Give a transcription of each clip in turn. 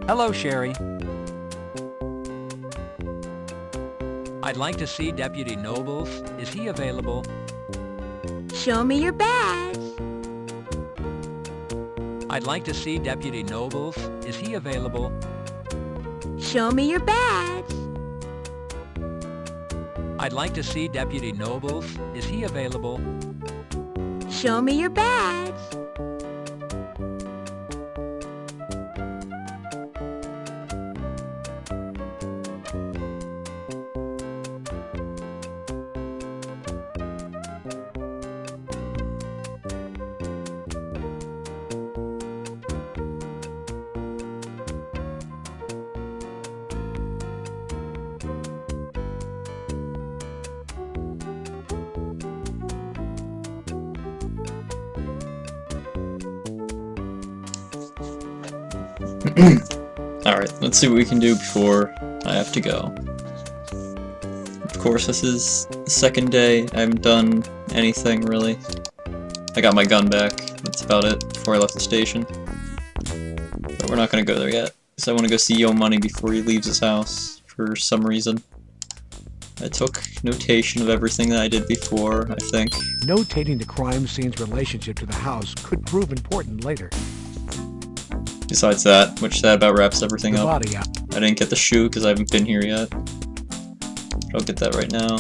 Hello, Sherry. I'd like to see Deputy Nobles. Is he available? Show me your badge. I'd like to see Deputy Nobles. Is he available? Show me your badge. I'd like to see Deputy Nobles. Is he available? Show me your badge. Alright, let's see what we can do before I have to go. Of course, this is the second day. I haven't done anything, really. I got my gun back. That's about it before I left the station. But we're not gonna go there yet, because I want to go see Yo Money before he leaves his house, for some reason. I took notation of everything that I did before, I think. Notating the crime scene's relationship to the house could prove important later. Besides that, which that about wraps everything The up. body out. I didn't get the shoe because I haven't been here yet. But I'll get that right now.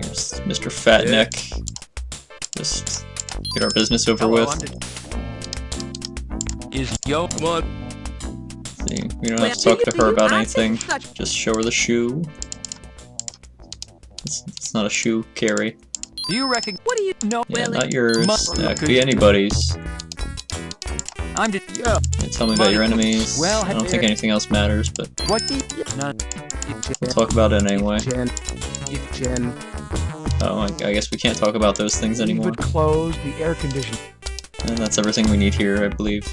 Here's Mr. Fatneck. Just get our business over with. Is Yo? Come on. See, we don't have to talk to her about anything. Just show her the shoe. It's not a shoe, Carrie. Do you reckon? What do you know? Yeah, not yours. That could be anybody's. I'm just. Yeah. Tell me about your enemies. Well, I don't think anything else matters, but What? None. we'll talk about it anyway. Jen, Oh, I guess we can't talk about those things we anymore. would close the air conditioning. And that's everything we need here, I believe.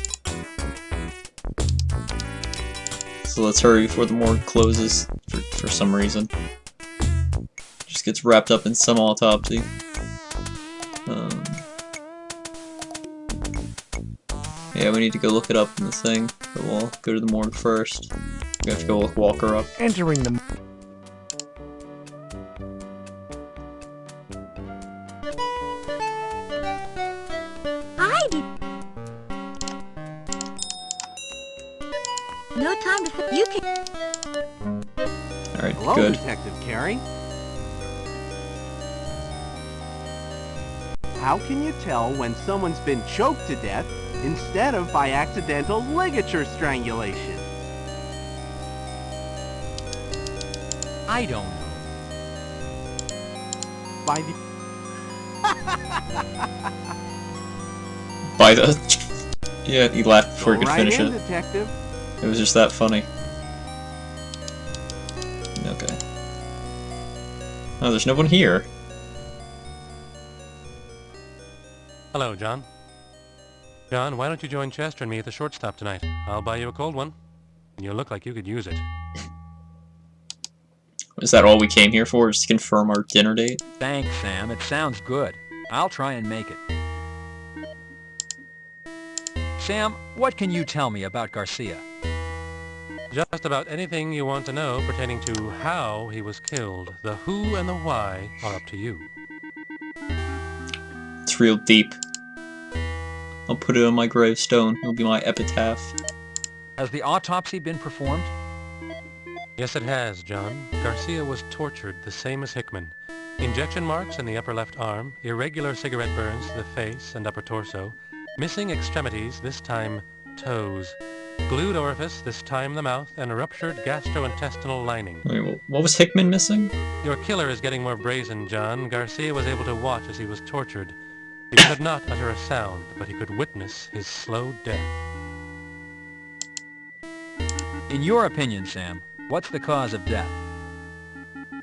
So let's hurry before the morgue closes, for some reason. Just gets wrapped up in some autopsy. Yeah, we need to go look it up in the thing, but we'll go to the morgue first. We have to go walk her up. Entering the... Heidi. No time to... You can... Alright, Hello, good. Detective Carey. How can you tell when someone's been choked to death instead of by accidental ligature strangulation? I don't know. By the... By the... Yeah, he laughed before he could Go right finish in, it. Detective. It was just that funny. Okay. Oh, there's no one here. Hello, John. John, why don't you join Chester and me at the shortstop tonight? I'll buy you a cold one. You look like you could use it. Is that all we came here for? Just to confirm our dinner date? Thanks, Sam. It sounds good. I'll try and make it. Sam, what can you tell me about Garcia? Just about anything you want to know pertaining to how he was killed. The who and the why are up to you. It's real deep. I'll put it on my gravestone. It'll be my epitaph. Has the autopsy been performed? Yes, it has, John. Garcia was tortured the same as Hickman. Injection marks in the upper left arm, irregular cigarette burns to the face and upper torso, missing extremities, this time toes, glued orifice, this time the mouth, and a ruptured gastrointestinal lining. Wait, what was Hickman missing? Your killer is getting more brazen, John. Garcia was able to watch as he was tortured. He could not utter a sound, but he could witness his slow death. In your opinion, Sam, what's the cause of death?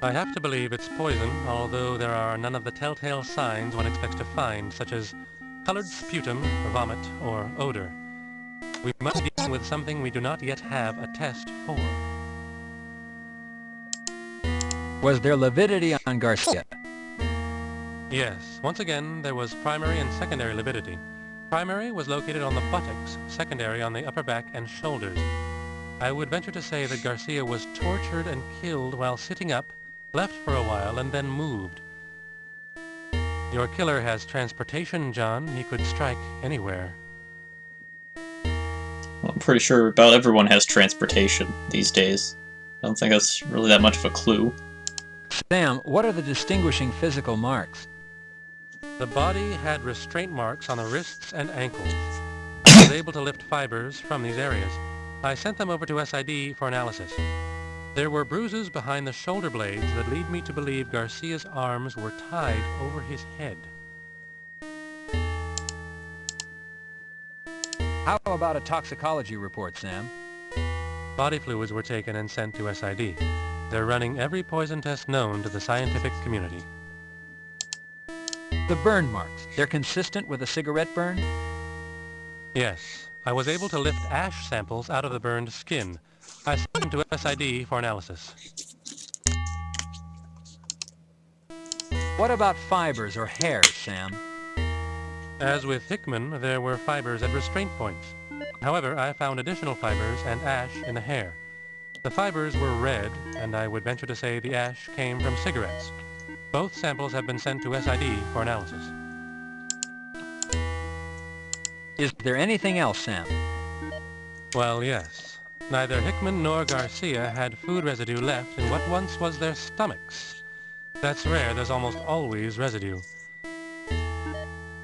I have to believe it's poison, although there are none of the telltale signs one expects to find, such as colored sputum, vomit, or odor. We must be dealing with something we do not yet have a test for. Was there lividity on Garcia? Yes, once again, there was primary and secondary lividity. Primary was located on the buttocks, secondary on the upper back and shoulders. I would venture to say that Garcia was tortured and killed while sitting up, left for a while, and then moved. Your killer has transportation, John. He could strike anywhere. Well, I'm pretty sure about everyone has transportation these days. I don't think that's really that much of a clue. Sam, what are the distinguishing physical marks? The body had restraint marks on the wrists and ankles. I was able to lift fibers from these areas. I sent them over to SID for analysis. There were bruises behind the shoulder blades that lead me to believe Garcia's arms were tied over his head. How about a toxicology report, Sam? Body fluids were taken and sent to SID. They're running every poison test known to the scientific community. The burn marks, they're consistent with a cigarette burn? Yes, I was able to lift ash samples out of the burned skin. I sent them to SID for analysis. What about fibers or hairs, Sam? As with Hickman, there were fibers at restraint points. However, I found additional fibers and ash in the hair. The fibers were red, and I would venture to say the ash came from cigarettes. Both samples have been sent to SID for analysis. Is there anything else, Sam? Well, yes. Neither Hickman nor Garcia had food residue left in what once was their stomachs. That's rare, there's almost always residue.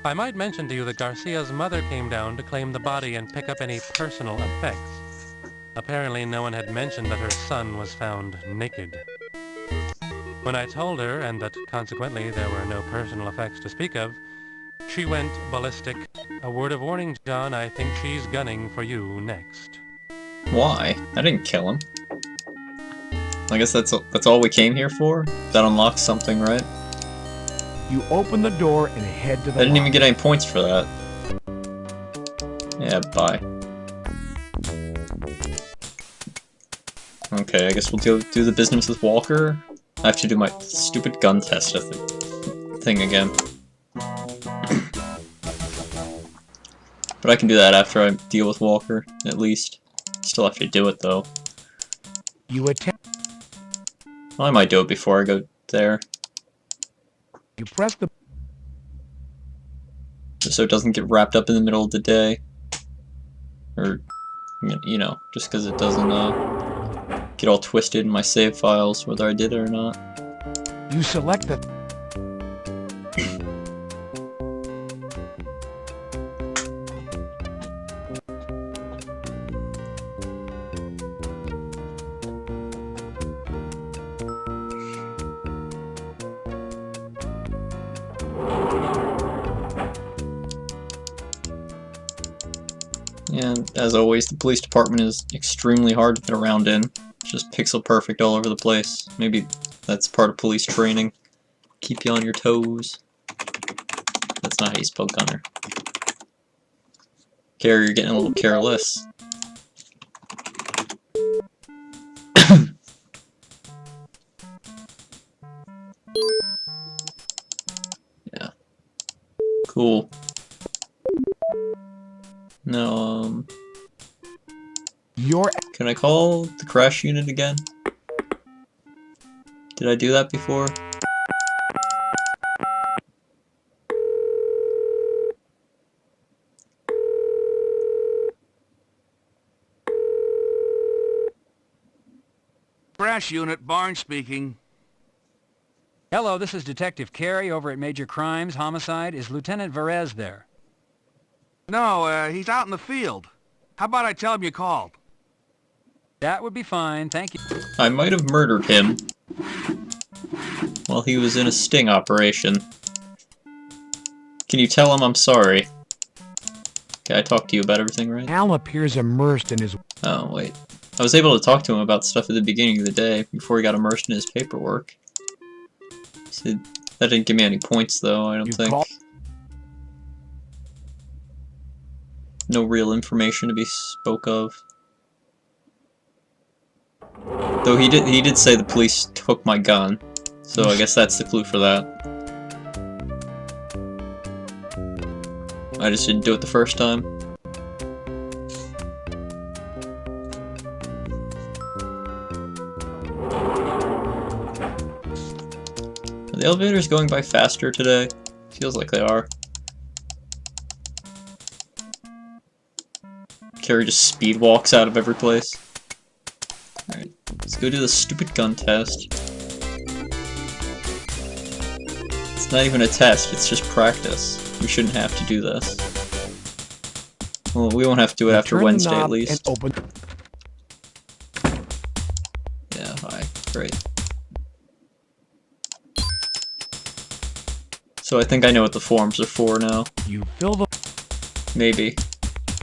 I might mention to you that Garcia's mother came down to claim the body and pick up any personal effects. Apparently no one had mentioned that her son was found naked. When I told her, and that consequently there were no personal effects to speak of, she went ballistic. A word of warning, John, I think she's gunning for you next. Why? I didn't kill him. I guess that's all we came here for? That unlocks something, right? You open the door and head to the I didn't even lobby. get any points for that. Yeah, bye. Okay, I guess we'll do the business with Walker. I have to do my stupid gun test thing again. But I can do that after I deal with Walker, at least. Still have to do it, though. You attempt. Well, I might do it before I go there, You press the. just so it doesn't get wrapped up in the middle of the day. Or, you know, just because it doesn't get all twisted in my save files, whether I did it or not. You select the. And as always, the police department is extremely hard to get around in. It's just pixel perfect all over the place. Maybe that's part of police training. Keep you on your toes. That's not how you spell gunner. Gary, you're getting a little careless. Yeah. Cool. No, Your. can I call the crash unit again? Did I do that before? Crash Unit, Barnes speaking. Hello, this is Detective Carey over at Major Crimes, Homicide. Is Lieutenant Varese there? No, he's out in the field. How about I tell him you called? That would be fine, thank you. I might have murdered him while he was in a sting operation. Can you tell him I'm sorry? Okay, I talked to you about everything, right? Al appears immersed in his. Oh, wait. I was able to talk to him about stuff at the beginning of the day, before he got immersed in his paperwork. So that didn't give me any points, though, I don't You think. call- No real information to be spoke of. Though he did say the police took my gun. So I guess that's the clue for that. I just didn't do it the first time. Are the elevators going by faster today? Feels like they are. Carrie just speed walks out of every place. Alright, let's go do the stupid gun test. It's not even a test, it's just practice. We shouldn't have to do this. Well, we won't have to do it after Turn the Wednesday at knob least. and open. Yeah, hi. Great. So I think I know what the forms are for now. You fill the... Maybe.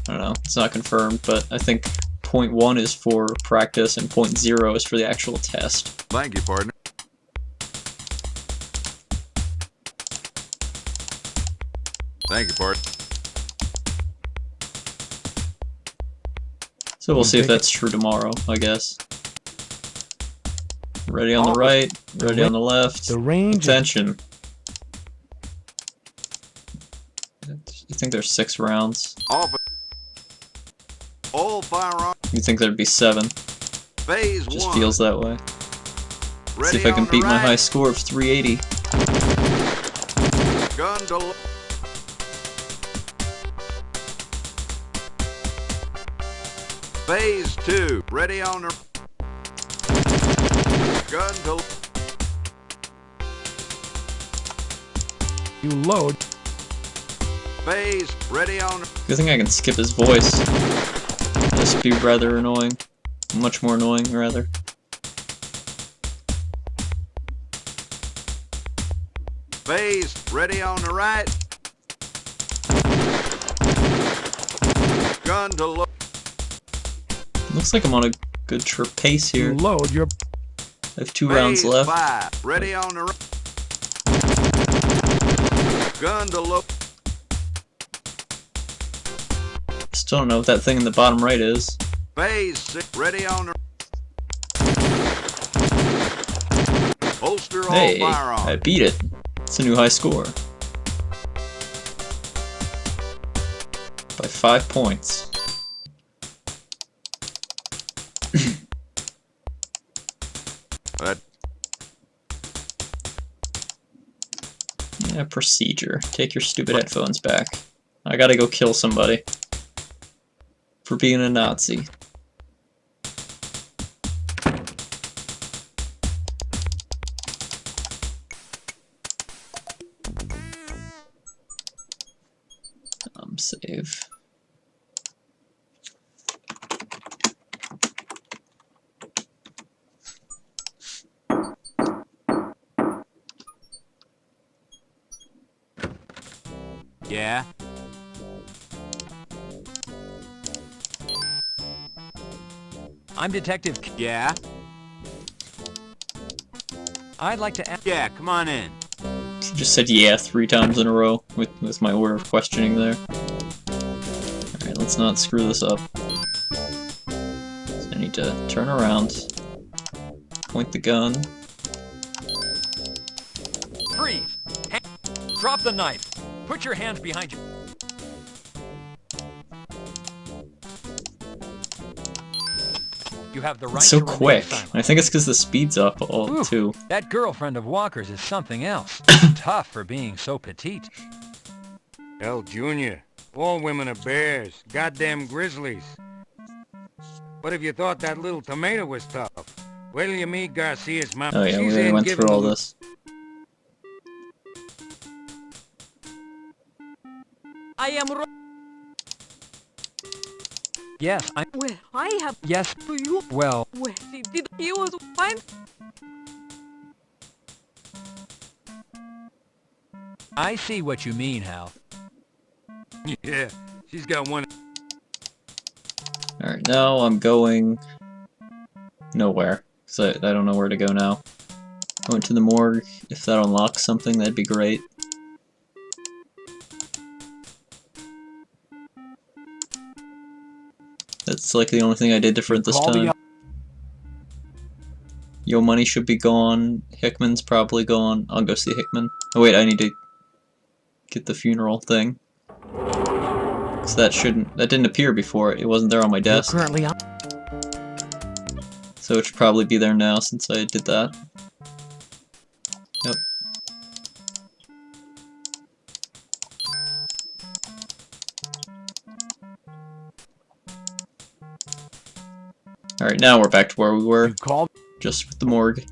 I don't know. It's not confirmed, but I think point 1 is for practice and point 0 is for the actual test. Thank you, partner. Thank you, partner. So we'll see if that's true tomorrow, I guess. Ready on the right, ready on the left. The range... Attention. You think there's 6 rounds? All firearm. You think there'd be 7? Phase Just 1. feels that way. See if I can beat my high score of 380. Gun to Phase 2. Ready on the gun to You load. Phase. Ready on the Good thing I can skip his voice. This would be rather annoying. Much more annoying, rather. Phase. Ready on the right. Gun to load. Looks like I'm on a good pace You here. load your... I have 2 rounds Phase left. 5. Ready on the right. Gun to load. Still don't know what that thing in the bottom right is. Phase 6. Ready on the holster all Hey, firearm. I beat it. It's a new high score. By 5 points. That Yeah, procedure. Take your stupid headphones back. I gotta go kill somebody. For being a Nazi. Save. Yeah? I'm Detective... Yeah? I'd like to... Yeah, come on in. She just said yeah 3 times in a row with my order of questioning there. Alright, let's not screw this up. So I need to turn around. Point the gun. Freeze! Drop the knife! Put your hands behind you. You have the right It's so to remain quick. silent. I think it's because the speed's up all Ooh, too. That girlfriend of Walker's is something else. Tough for being so petite. Hell, Junior. All women are bears. Goddamn grizzlies. What if you thought that little tomato was tough? Wait till you meet Garcia's mom. Oh yeah, we She's already in went giving through all the- this. I am... Yes, I'm... Well, I have... Yes, To you... well... Well, he was fine. I see what you mean, Hal. Yeah, she's got one. Alright, now I'm going... nowhere. Because I don't know where to go now. I went to the morgue. If that unlocks something, that'd be great. That's like the only thing I did different this Call the time. Yo Money should be gone. Hickman's probably gone. I'll go see Hickman. Oh wait, I need to get the funeral thing. So that didn't appear before. It wasn't there on my You're desk. currently on. So it should probably be there now since I did that. Yep. Alright, now we're back to where we were. You called. Just with the morgue.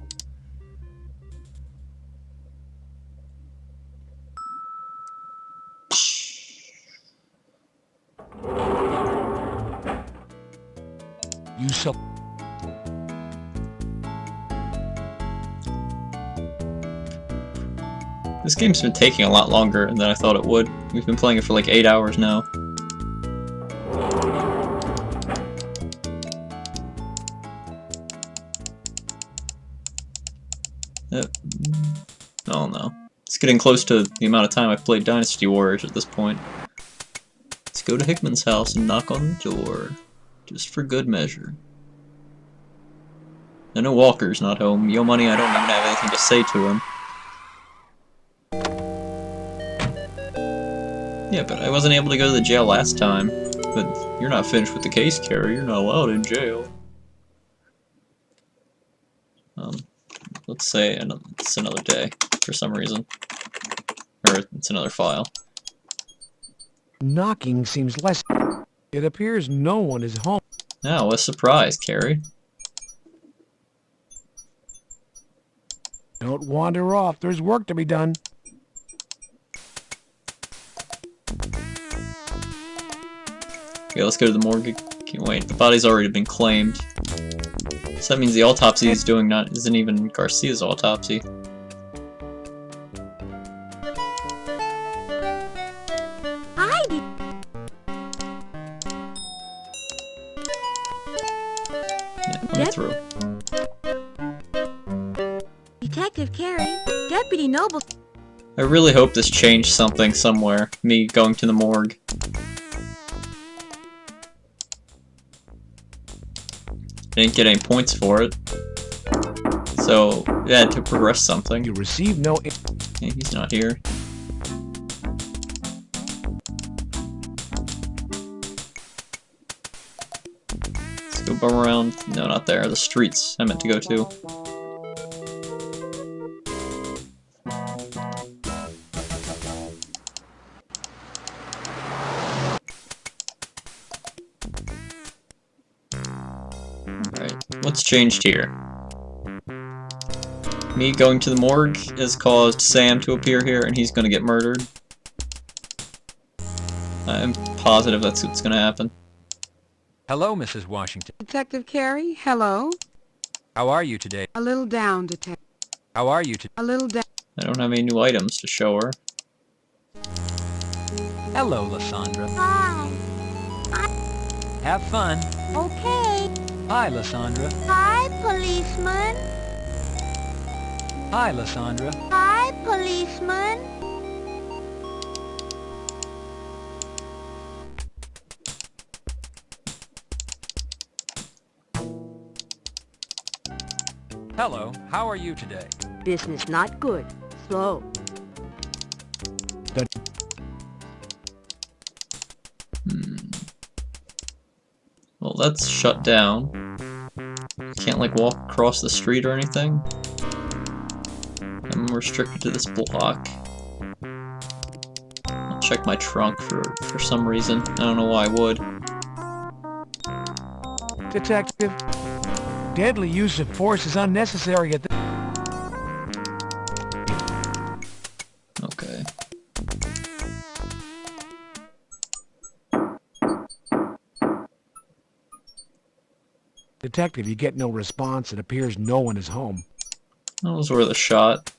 You so. This game's been taking a lot longer than I thought it would. We've been playing it for like 8 hours now. Oh no. It's getting close to the amount of time I've played Dynasty Warriors at this point. Let's go to Hickman's house and knock on the door. Just for good measure. I know Walker's not home. Yo Money, I don't even have anything to say to him. Yeah, but I wasn't able to go to the jail last time. But you're not finished with the case, Carrie. You're not allowed in jail. Let's say it's another day, for some reason. Or it's another file. Knocking seems less. It appears no one is home. Now, a surprise, Carrie. Don't wander off. There's work to be done. Okay, let's go to the morgue. Can't wait. The body's already been claimed. So that means the autopsy he's doing isn't even Garcia's autopsy. Heidi! Yeah, let me through. Detective Carey, Deputy Noble. I really hope this changed something somewhere. Me going to the morgue. I didn't get any points for it. So, yeah, I had to progress something. You receive no. Yeah, he's not here. Let's go bum around. No, not there. The streets I meant to go to. Alright, what's changed here? Me going to the morgue has caused Sam to appear here and he's gonna get murdered. I'm positive that's what's gonna happen. Hello, Mrs. Washington. Detective Carey, hello. How are you today? A little down, Detective. How are you today? A little down. I don't have any new items to show her. Hello, Lysandra. Hi. Have fun. Okay. Hi, Lysandra. Hi, policeman. Hi, Lysandra. Hi, policeman. Hello, how are you today? Business not good. Slow. Well, that's shut down. You can't, like, walk across the street or anything. I'm restricted to this block. I'll check my trunk for some reason. I don't know why I would. Detective. Deadly use of force is unnecessary at this. Okay. Detective, you get no response. It appears no one is home. That was worth a shot.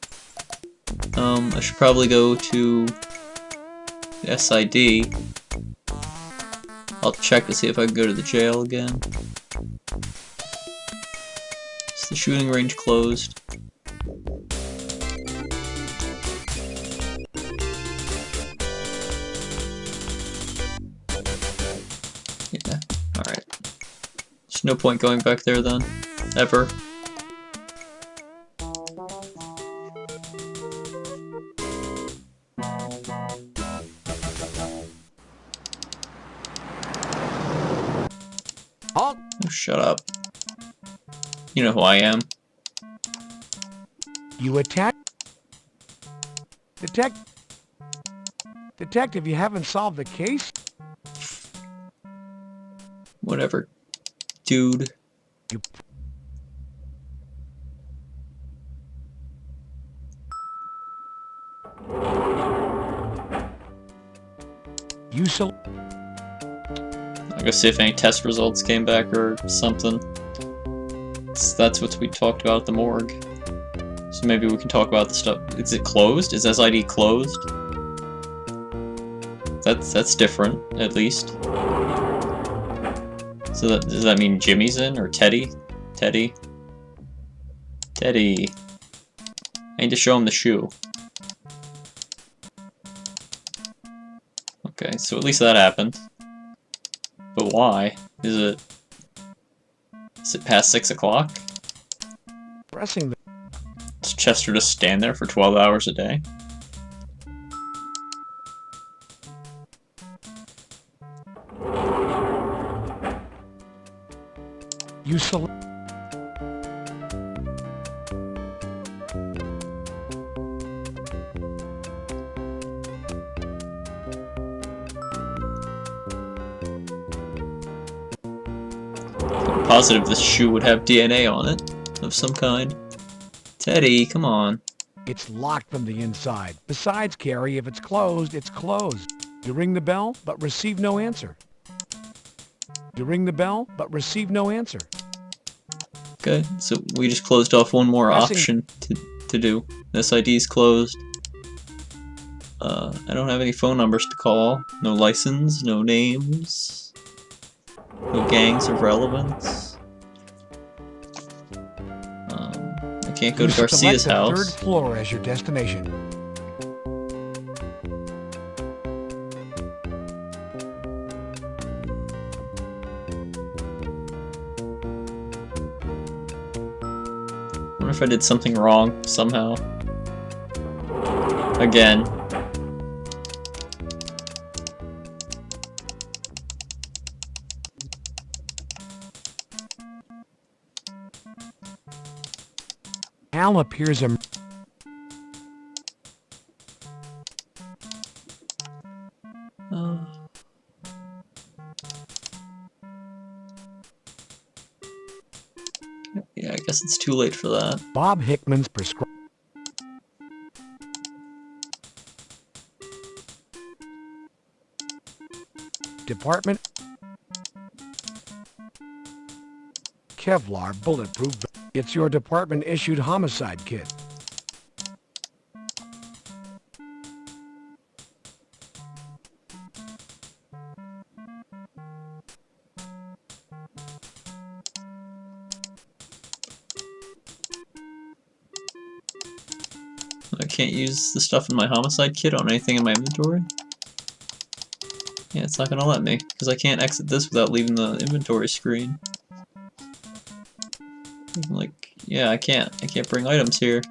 I should probably go to the SID. I'll check to see if I can go to the jail again. Is the shooting range closed? Yeah, alright. There's no point going back there then. Ever. Oh, shut up. You know who I am. You attack... Detective, you haven't solved the case? Whatever, dude. You... You so... I'll go see if any test results came back or something. That's what we talked about at the morgue. So maybe we can talk about the stuff. Is it closed? Is SID closed? That's different, at least. So does that mean Jimmy's in, or Teddy? Teddy? Teddy. I need to show him the shoe. Okay, so at least that happened. But why? Is it past 6 o'clock? Pressing the... Does Chester just stand there for 12 hours a day? You select... I'm positive this shoe would have DNA on it, of some kind. Teddy, come on. It's locked from the inside. Besides, Carrie, if it's closed, it's closed. You ring the bell, but receive no answer. You ring the bell, but receive no answer. Okay, so we just closed off one more Pressing- option to do. SID's closed. I don't have any phone numbers to call. No license, no names. No gangs of relevance. I can't go You to Garcia's select the house. third floor as your destination. What if I did something wrong somehow? Again. Al appears a... Yeah, I guess it's too late for that. Bob Hickman's prescribed... Department... Kevlar bulletproof... It's your department-issued homicide kit. I can't use the stuff in my homicide kit on anything in my inventory? Yeah, it's not gonna let me, because I can't exit this without leaving the inventory screen. Like, yeah, I can't bring items here.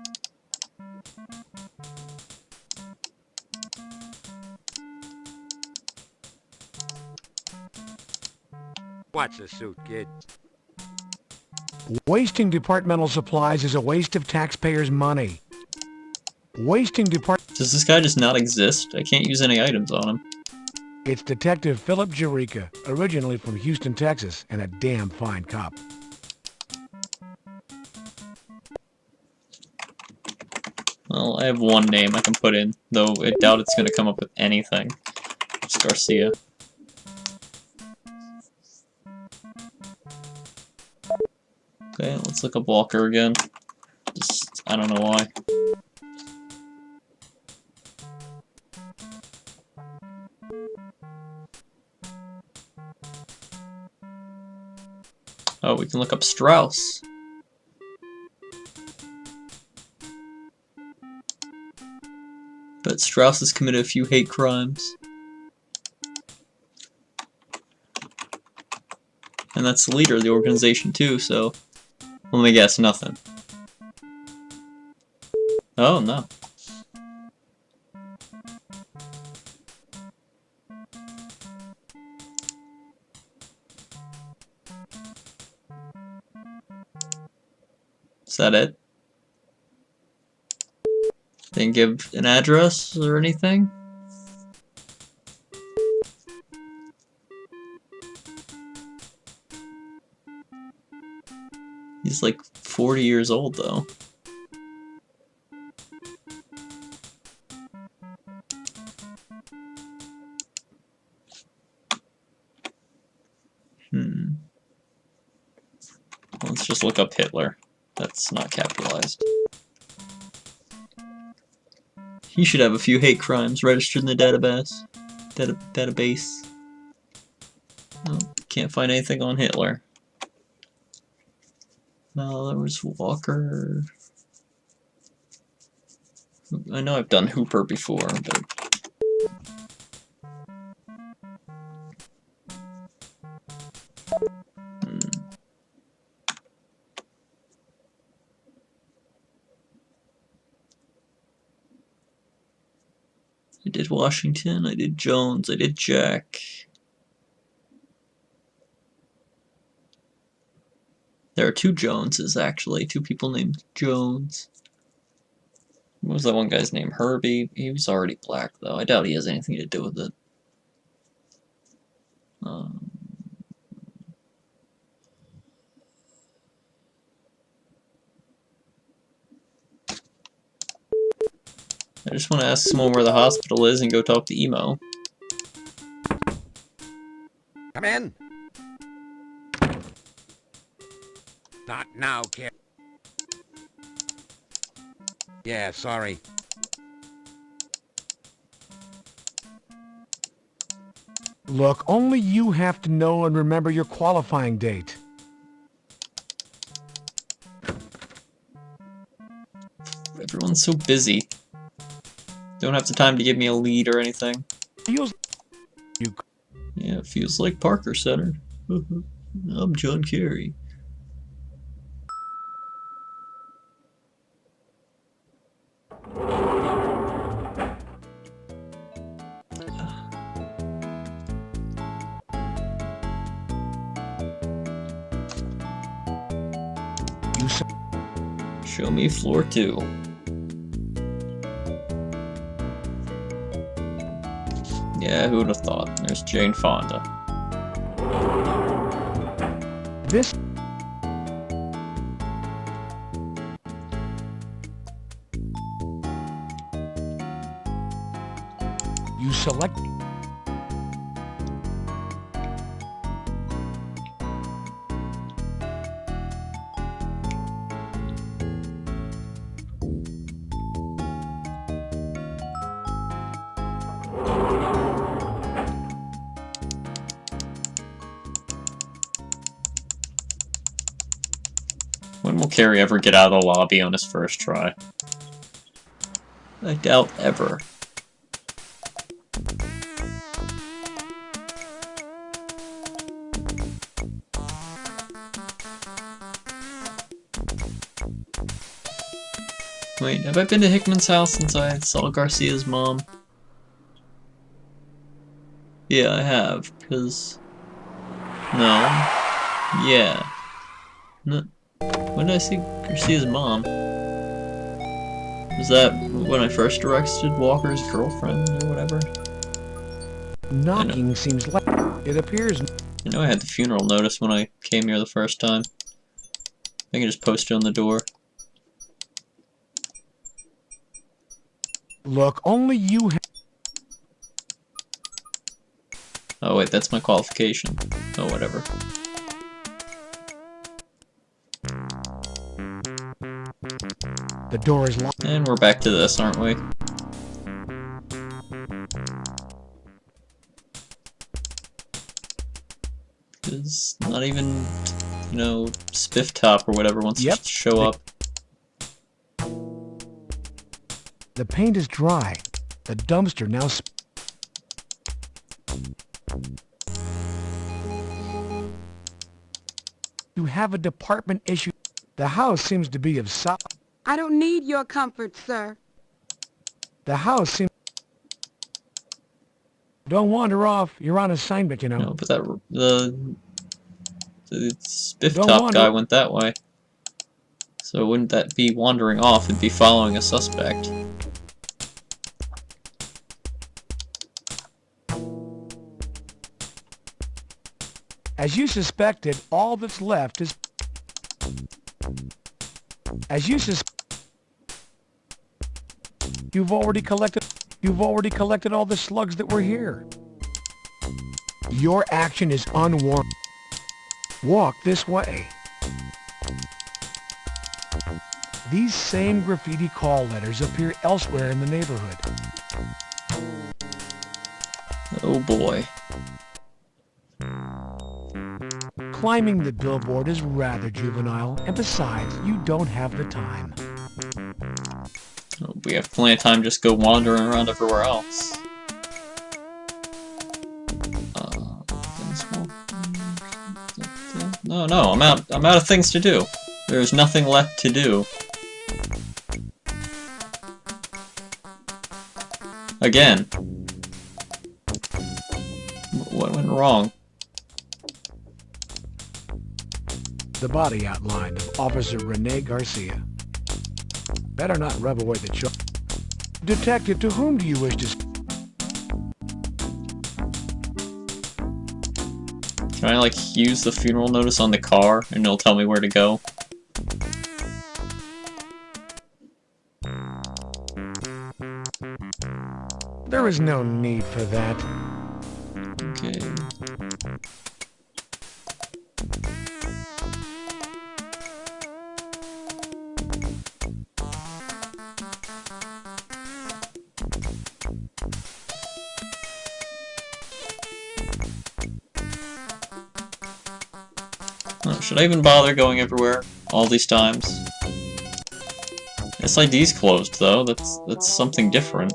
Watch the suit, kid. Wasting departmental supplies is a waste of taxpayers' money. Wasting depart... Does this guy just not exist? I can't use any items on him. It's Detective Philip Jerica, originally from Houston, Texas, and a damn fine cop. Well, I have one name I can put in, though I doubt it's gonna come up with anything. It's Garcia. Okay, let's look up Walker again. Just, I don't know why. Oh, we can look up Strauss. But Strauss has committed a few hate crimes. And that's the leader of the organization too, so... Let me guess, nothing. Oh, no. Is that it? Didn't give an address or anything? He's like 40 years old though. Let's just look up Hitler. That's not capitalized. He should have a few hate crimes registered in the database. Database. Oh, can't find anything on Hitler. No, there was Walker. I know I've done Hooper before, but... I did Washington, I did Jones, I did Jack. There are two Joneses, actually. Two people named Jones. What was that one guy's name? Herbie? He was already black, though. I doubt he has anything to do with it. I just want to ask someone where the hospital is and go talk to Emo. Come in. Not now, kid. Yeah, sorry. Look, only you have to know and remember your qualifying date. Everyone's so busy. Don't have the time to give me a lead or anything. Feels Yeah, it feels like Parker Center. I'm John Kerry. Show me floor 2. Yeah, who would have thought? There's Jane Fonda. this. You select. When will Carrie ever get out of the lobby on his first try? I doubt ever. Wait, have I been to Hickman's house since I saw Garcia's mom? Yeah, I have, because... No. Yeah. No. When did I see Garcia's mom? Was that when I first arrested Walker's girlfriend or whatever? Knocking seems like it appears. I know I had the funeral notice when I came here the first time. I can just post it on the door. Look, only you have. Oh wait, that's my qualification. Oh, whatever. The door is locked. And we're back to this, aren't we? Because not even, you know, Spiff Top or whatever wants to show up. The paint is dry. The dumpster now. You have a department issue. The house seems to be of size. I don't need your comfort, sir. The house seems... Don't wander off. You're on assignment, you know. No, but that the Spiff Top guy went that way. So wouldn't that be wandering off? It'd be following a suspect. As you suspected, all that's left is... As you You've already collected all the slugs that were here. Your action is unwarranted. Walk this way. These same graffiti call letters appear elsewhere in the neighborhood. Oh boy. Climbing the billboard is rather juvenile, and besides, you don't have the time. We have plenty of time just go wandering around everywhere else. No, I'm out of things to do. There's nothing left to do. Again. What went wrong? The body outline of Officer Rene Garcia. Better not rub away the charge. Detective, to whom do you wish to speak? Can I, like, use the funeral notice on the car and it'll tell me where to go? There is no need for that. Okay. Should I even bother going everywhere all these times? SID's closed though. That's something different.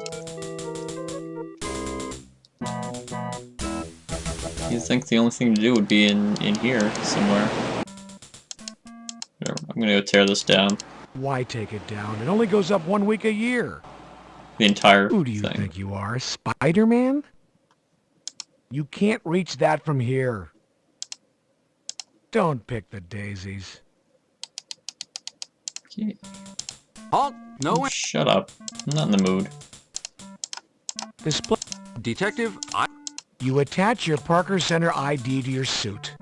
You'd think the only thing to do would be in here somewhere. Whatever. I'm gonna go tear this down. Why take it down? It only goes up 1 week a year. The entire Who do you thing. think you are, Spider-Man? You can't reach that from here. Don't pick the daisies. Okay. Halt! No, Shut up. I'm not in the mood. Display. Detective, You attach your Parker Center ID to your suit.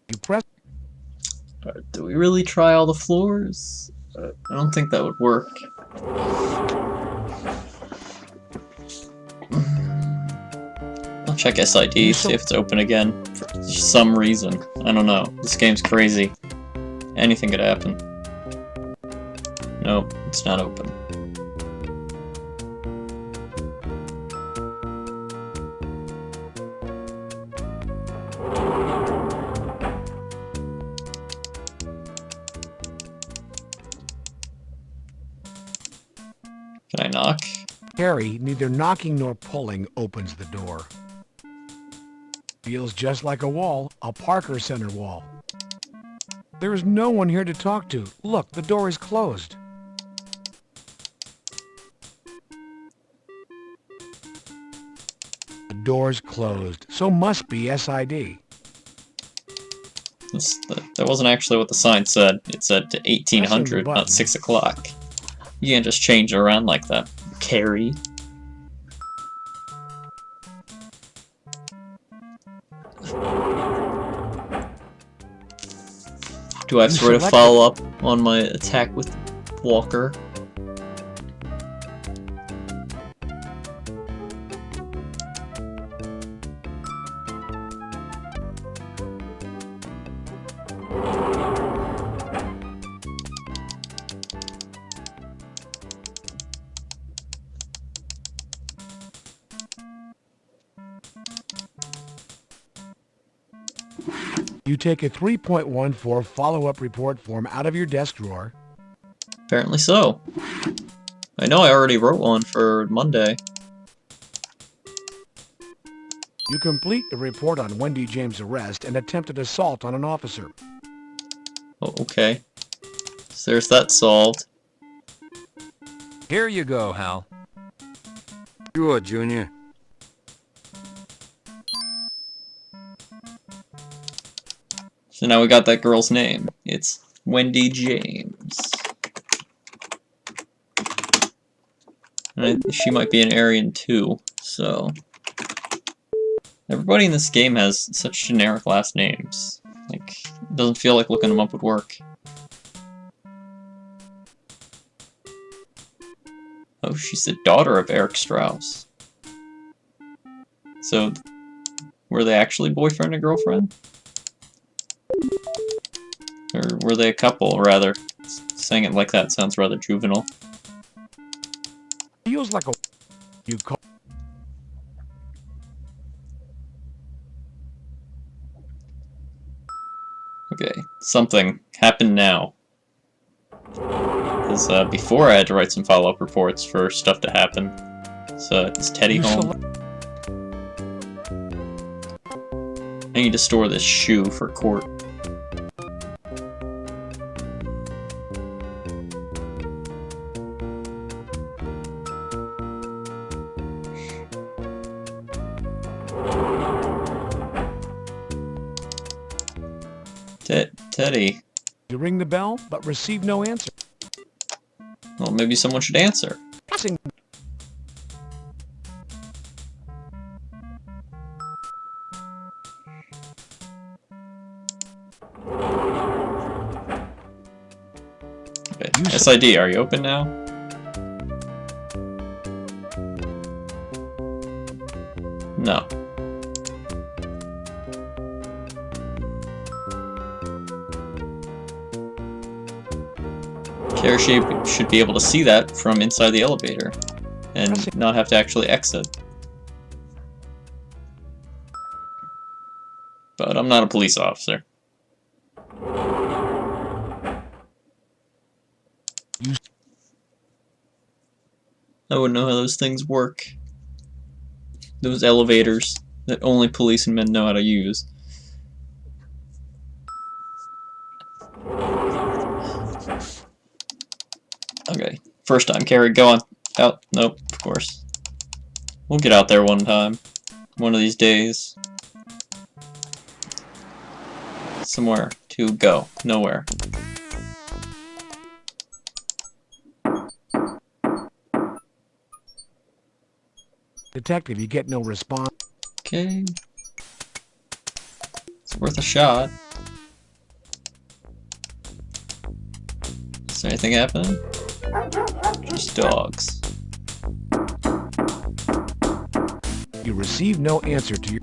You press... Do we really try all the floors? I don't think that would work. I'll check SID, see if it's open again for some reason. I don't know. This game's crazy. Anything could happen. Nope, it's not open. Can I knock? Harry, neither knocking nor pulling opens the door. Feels just like a wall, a Parker Center wall. There is no one here to talk to. Look, the door is closed. The door's closed, so must be SID. That wasn't actually what the sign said. It said to 1800, button. not 6 o'clock. You can't just change it around like that. Carrie. Do I have to sort of follow up on my attack with Walker? You take a 3.14 follow-up report form out of your desk drawer. Apparently so. I know I already wrote one for Monday. You complete the report on Wendy James' arrest and attempted assault on an officer. Oh, okay. So there's that solved. Here you go, Hal. Sure, Junior. So now we got that girl's name. It's Wendy James. And she might be an Aryan too, so... Everybody in this game has such generic last names. Like, it doesn't feel like looking them up would work. Oh, she's the daughter of Eric Strauss. So, were they actually boyfriend and girlfriend? Or were they a couple, rather? Saying it like that sounds rather juvenile. Feels like a... You call... Okay, something happened now. Because before I had to write some follow-up reports for stuff to happen. So, is Teddy home? I need to store this shoe for court. Teddy. You ring the bell, but receive no answer. Well, maybe someone should answer. Pressing... Okay. SID, are you open now? No. Care should be able to see that from inside the elevator and not have to actually exit. But I'm not a police officer. I wouldn't know how those things work. Those elevators that only policemen know how to use. Okay, first time, Carrie, go on. Out. Nope, of course. We'll get out there one time. One of these days. Somewhere to go. Nowhere. Detective, you get no response. Okay. It's worth a shot. Is there anything happening? Just dogs. You receive no answer to your...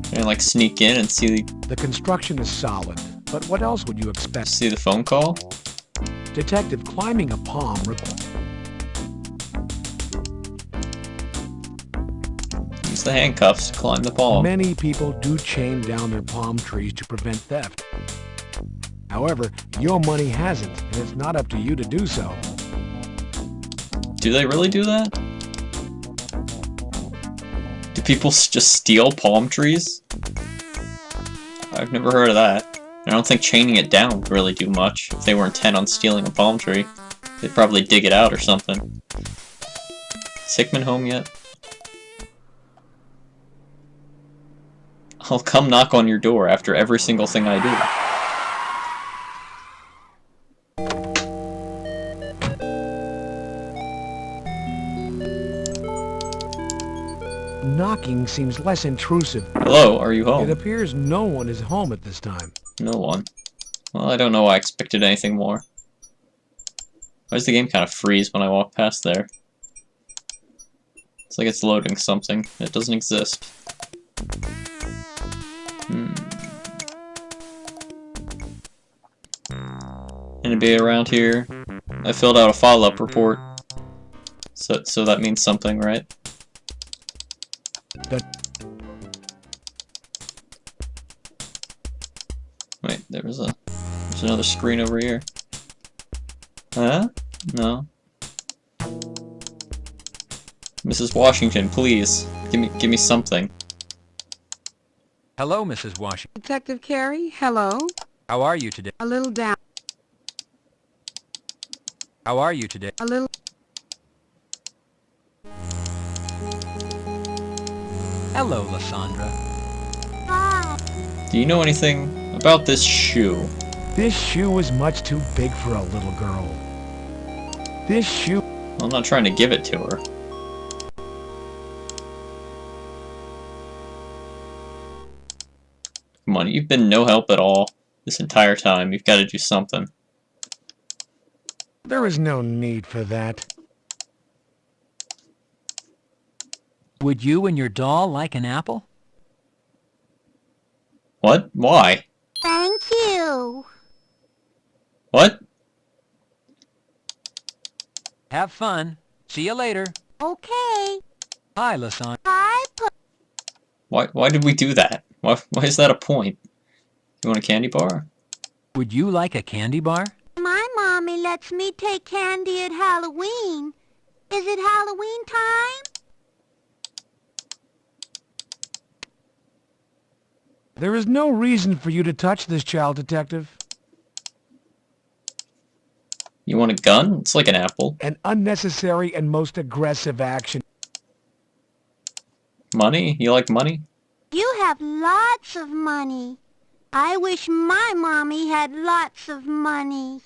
Can I like sneak in and see The construction is solid, but what else would you expect? the phone call? Detective, climbing a palm requires... Use the handcuffs to climb the palm. Many people do chain down their palm trees to prevent theft. However, your money hasn't, and it's not up to you to do so. Do they really do that? Do people just steal palm trees? I've never heard of that. I don't think chaining it down would really do much. If they were intent on stealing a palm tree, they'd probably dig it out or something. Is Hickman home yet? I'll come knock on your door after every single thing I do. Knocking seems less intrusive. Hello, are you It home? appears no one is home at this time. No one. Well, I don't know why I expected anything more. Why does the game kind of freeze when I walk past there? It's like it's loading something that doesn't exist. Anybody around here? I filled out a follow-up report. So that means something, right? Wait, there's another screen over here. Huh? No. Mrs. Washington, please give me something. Hello, Mrs. Washington. Detective Carey, hello. How are you today? A little down. How are you today? A little... Hello, Lysandra. Hi. Do you know anything about this shoe? This shoe is much too big for a little girl. This shoe... I'm not trying to give it to her. Come on, you've been no help at all this entire time. You've got to do something. There is no need for that. Would you and your doll like an apple? What? Why? Thank you. What? Have fun. See you later. Okay. Hi, Lysandra. Hi, Why did we do that? Why is that a point? You want a candy bar? Would you like a candy bar? My mommy lets me take candy at Halloween. Is it Halloween time? There is no reason for you to touch this child, Detective. You want a gun? It's like an apple. An unnecessary and most aggressive action. Money? You like money? You have lots of money. I wish my mommy had lots of money.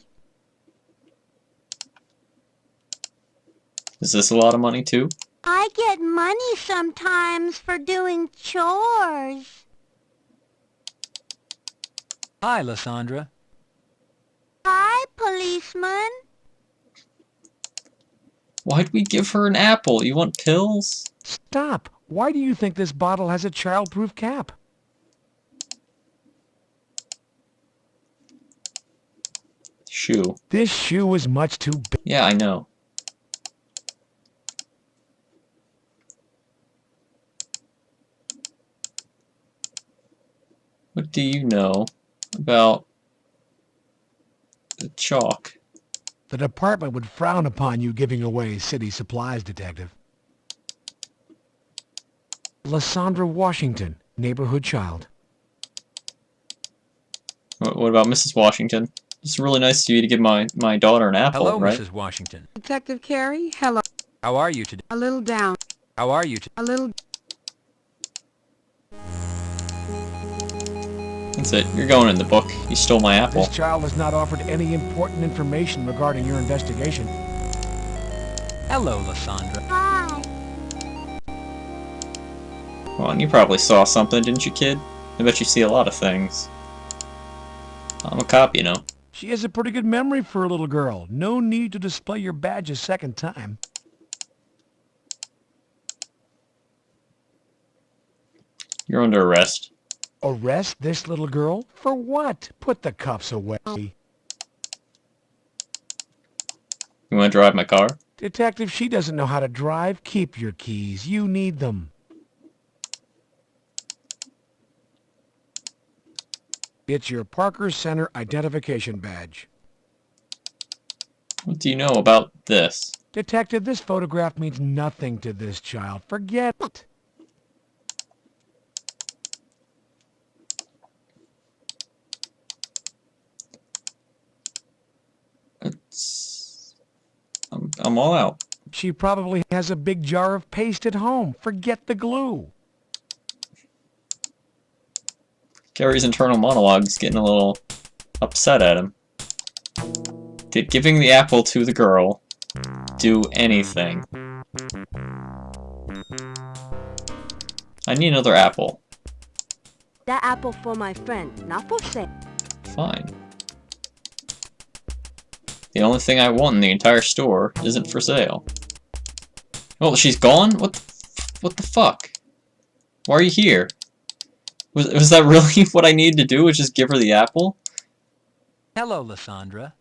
Is this a lot of money too? I get money sometimes for doing chores. Hi, Lysandra. Hi, policeman. Why'd we give her an apple? You want pills? Stop! Why do you think this bottle has a child-proof cap? Shoe. This shoe is much too big. Yeah, I know. What do you know about the chalk? The department would frown upon you giving away city supplies, Detective. Lysandra Washington, neighborhood child. What about Mrs. Washington? It's really nice of you to give my daughter an apple, Hello, right? Mrs. Washington. Detective Carey, hello. How are you today? A little down. How are you today? A little... That's it. You're going in the book. You stole my apple. This child has not offered any important information regarding your investigation. Hello, Lysandra. Hi. Come on, you probably saw something, didn't you, kid? I bet you see a lot of things. I'm a cop, you know. She has a pretty good memory for a little girl. No need to display your badge a second time. You're under arrest. Arrest this little girl? For what? Put the cuffs away. You want to drive my car? Detective, she doesn't know how to drive. Keep your keys. You need them. It's your Parker Center identification badge. What do you know about this? Detective, this photograph means nothing to this child. Forget it. I'm all out. She probably has a big jar of paste at home. Forget the glue. Gary's internal monologue's getting a little upset at him. Did giving the apple to the girl do anything? I need another apple. That apple for my friend, not for sale. Fine. The only thing I want in the entire store isn't for sale. Oh, she's gone? What the fuck? Why are you here? Was that really what I needed to do, was just give her the apple? Hello, Lysandra.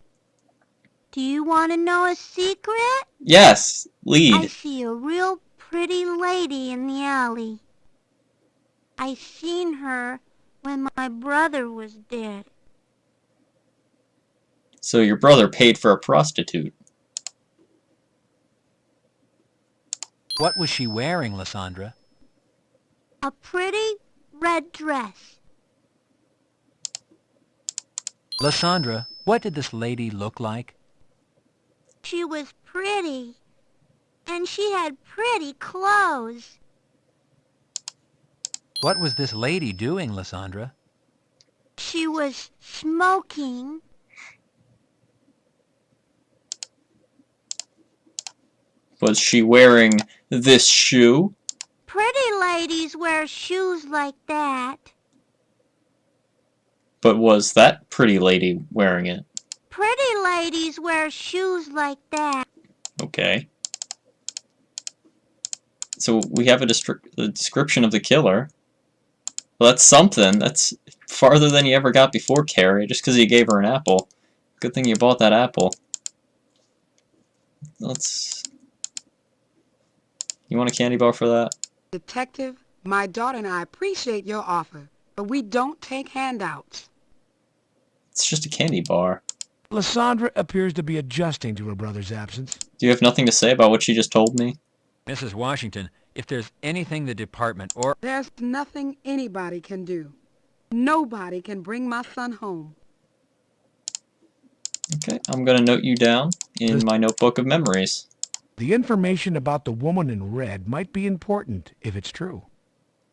Do you want to know a secret? Yes, I lead. see a real pretty lady in the alley. I seen her when my brother was dead. So your brother paid for a prostitute. What was she wearing, Lysandra? A pretty red dress. Lysandra, what did this lady look like? She was pretty. And she had pretty clothes. What was this lady doing, Lysandra? she was smoking. Was she wearing this shoe? Pretty ladies wear shoes like that. But was that pretty lady wearing it? Pretty ladies wear shoes like that. Okay. So we have a description of the killer. Well, that's something. That's farther than you ever got before, Carrie, just because you gave her an apple. Good thing you bought that apple. Let's... You want a candy bar for that? Detective, my daughter and I appreciate your offer, but we don't take handouts. It's just a candy bar. Lysandra appears to be adjusting to her brother's absence. Do you have nothing to say about what she just told me? Mrs. Washington, if there's anything the department or... There's nothing anybody can do. Nobody can bring my son home. Okay, I'm gonna note you down in my notebook of memories. The information about the woman in red might be important if it's true.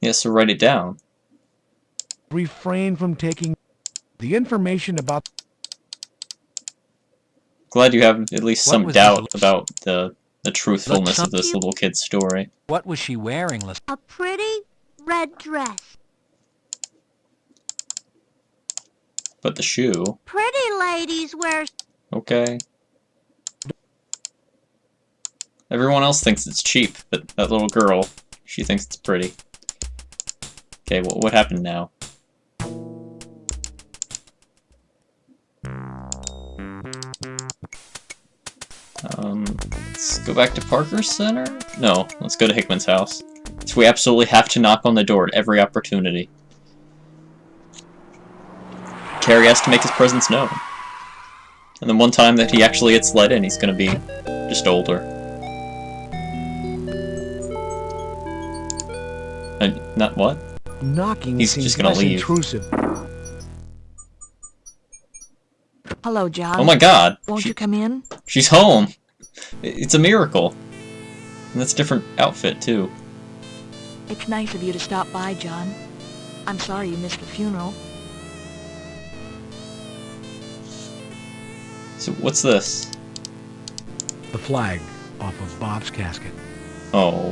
Yes, so write it down. Refrain from taking the information about... Glad you have at least What some was doubt this- about the truthfulness of this something- little kid's story. What was she wearing, A pretty red dress. But the shoe... Pretty ladies wear... Okay. Everyone else thinks it's cheap, but that little girl, she thinks it's pretty. Okay, what happened now? Let's go back to Parker Center? No, let's go to Hickman's house. So we absolutely have to knock on the door at every opportunity. Carrie has to make his presence known. And then one time that he actually gets let in, he's gonna be just older. And not what? Knocking He's seems just gonna less leave. intrusive. Hello, John. Oh my god! Won't you come in? She's home! It's a miracle! And that's a different outfit, too. It's nice of you to stop by, John. I'm sorry you missed the funeral. So what's this? The flag off of Bob's casket. Oh.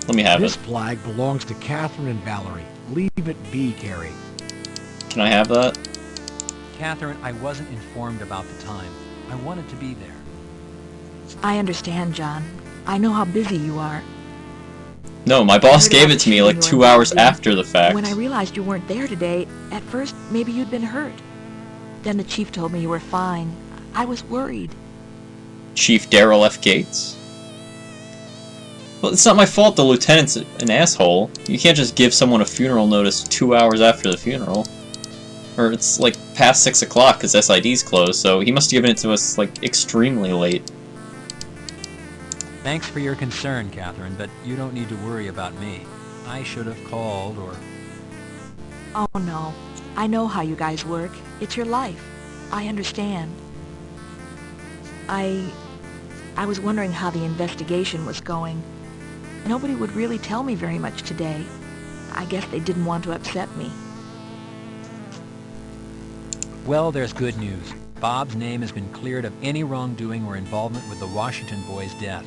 Let me have This it. flag belongs to Catherine and Valerie. Leave it be, Carrie. Can I have that? Catherine, I wasn't informed about the time. I wanted to be there. I understand, John. I know how busy you are. No, my boss heard gave about it to me the like shooting 2 you were hours involved in. after the fact. When I realized you weren't there today, at first, maybe you'd been hurt. Then the chief told me you were fine. I was worried. Chief Darrell F. Gates? Well, it's not my fault the lieutenant's an asshole. You can't just give someone a funeral notice 2 hours after the funeral. Or it's like past 6 o'clock because SID's closed, so he must have given it to us like extremely late. Thanks for your concern, Catherine, but you don't need to worry about me. I should have called or... Oh, no. I know how you guys work. It's your life. I understand. I was wondering how the investigation was going. Nobody would really tell me very much today. I guess they didn't want to upset me. Well, there's good news. Bob's name has been cleared of any wrongdoing or involvement with the Washington boy's death.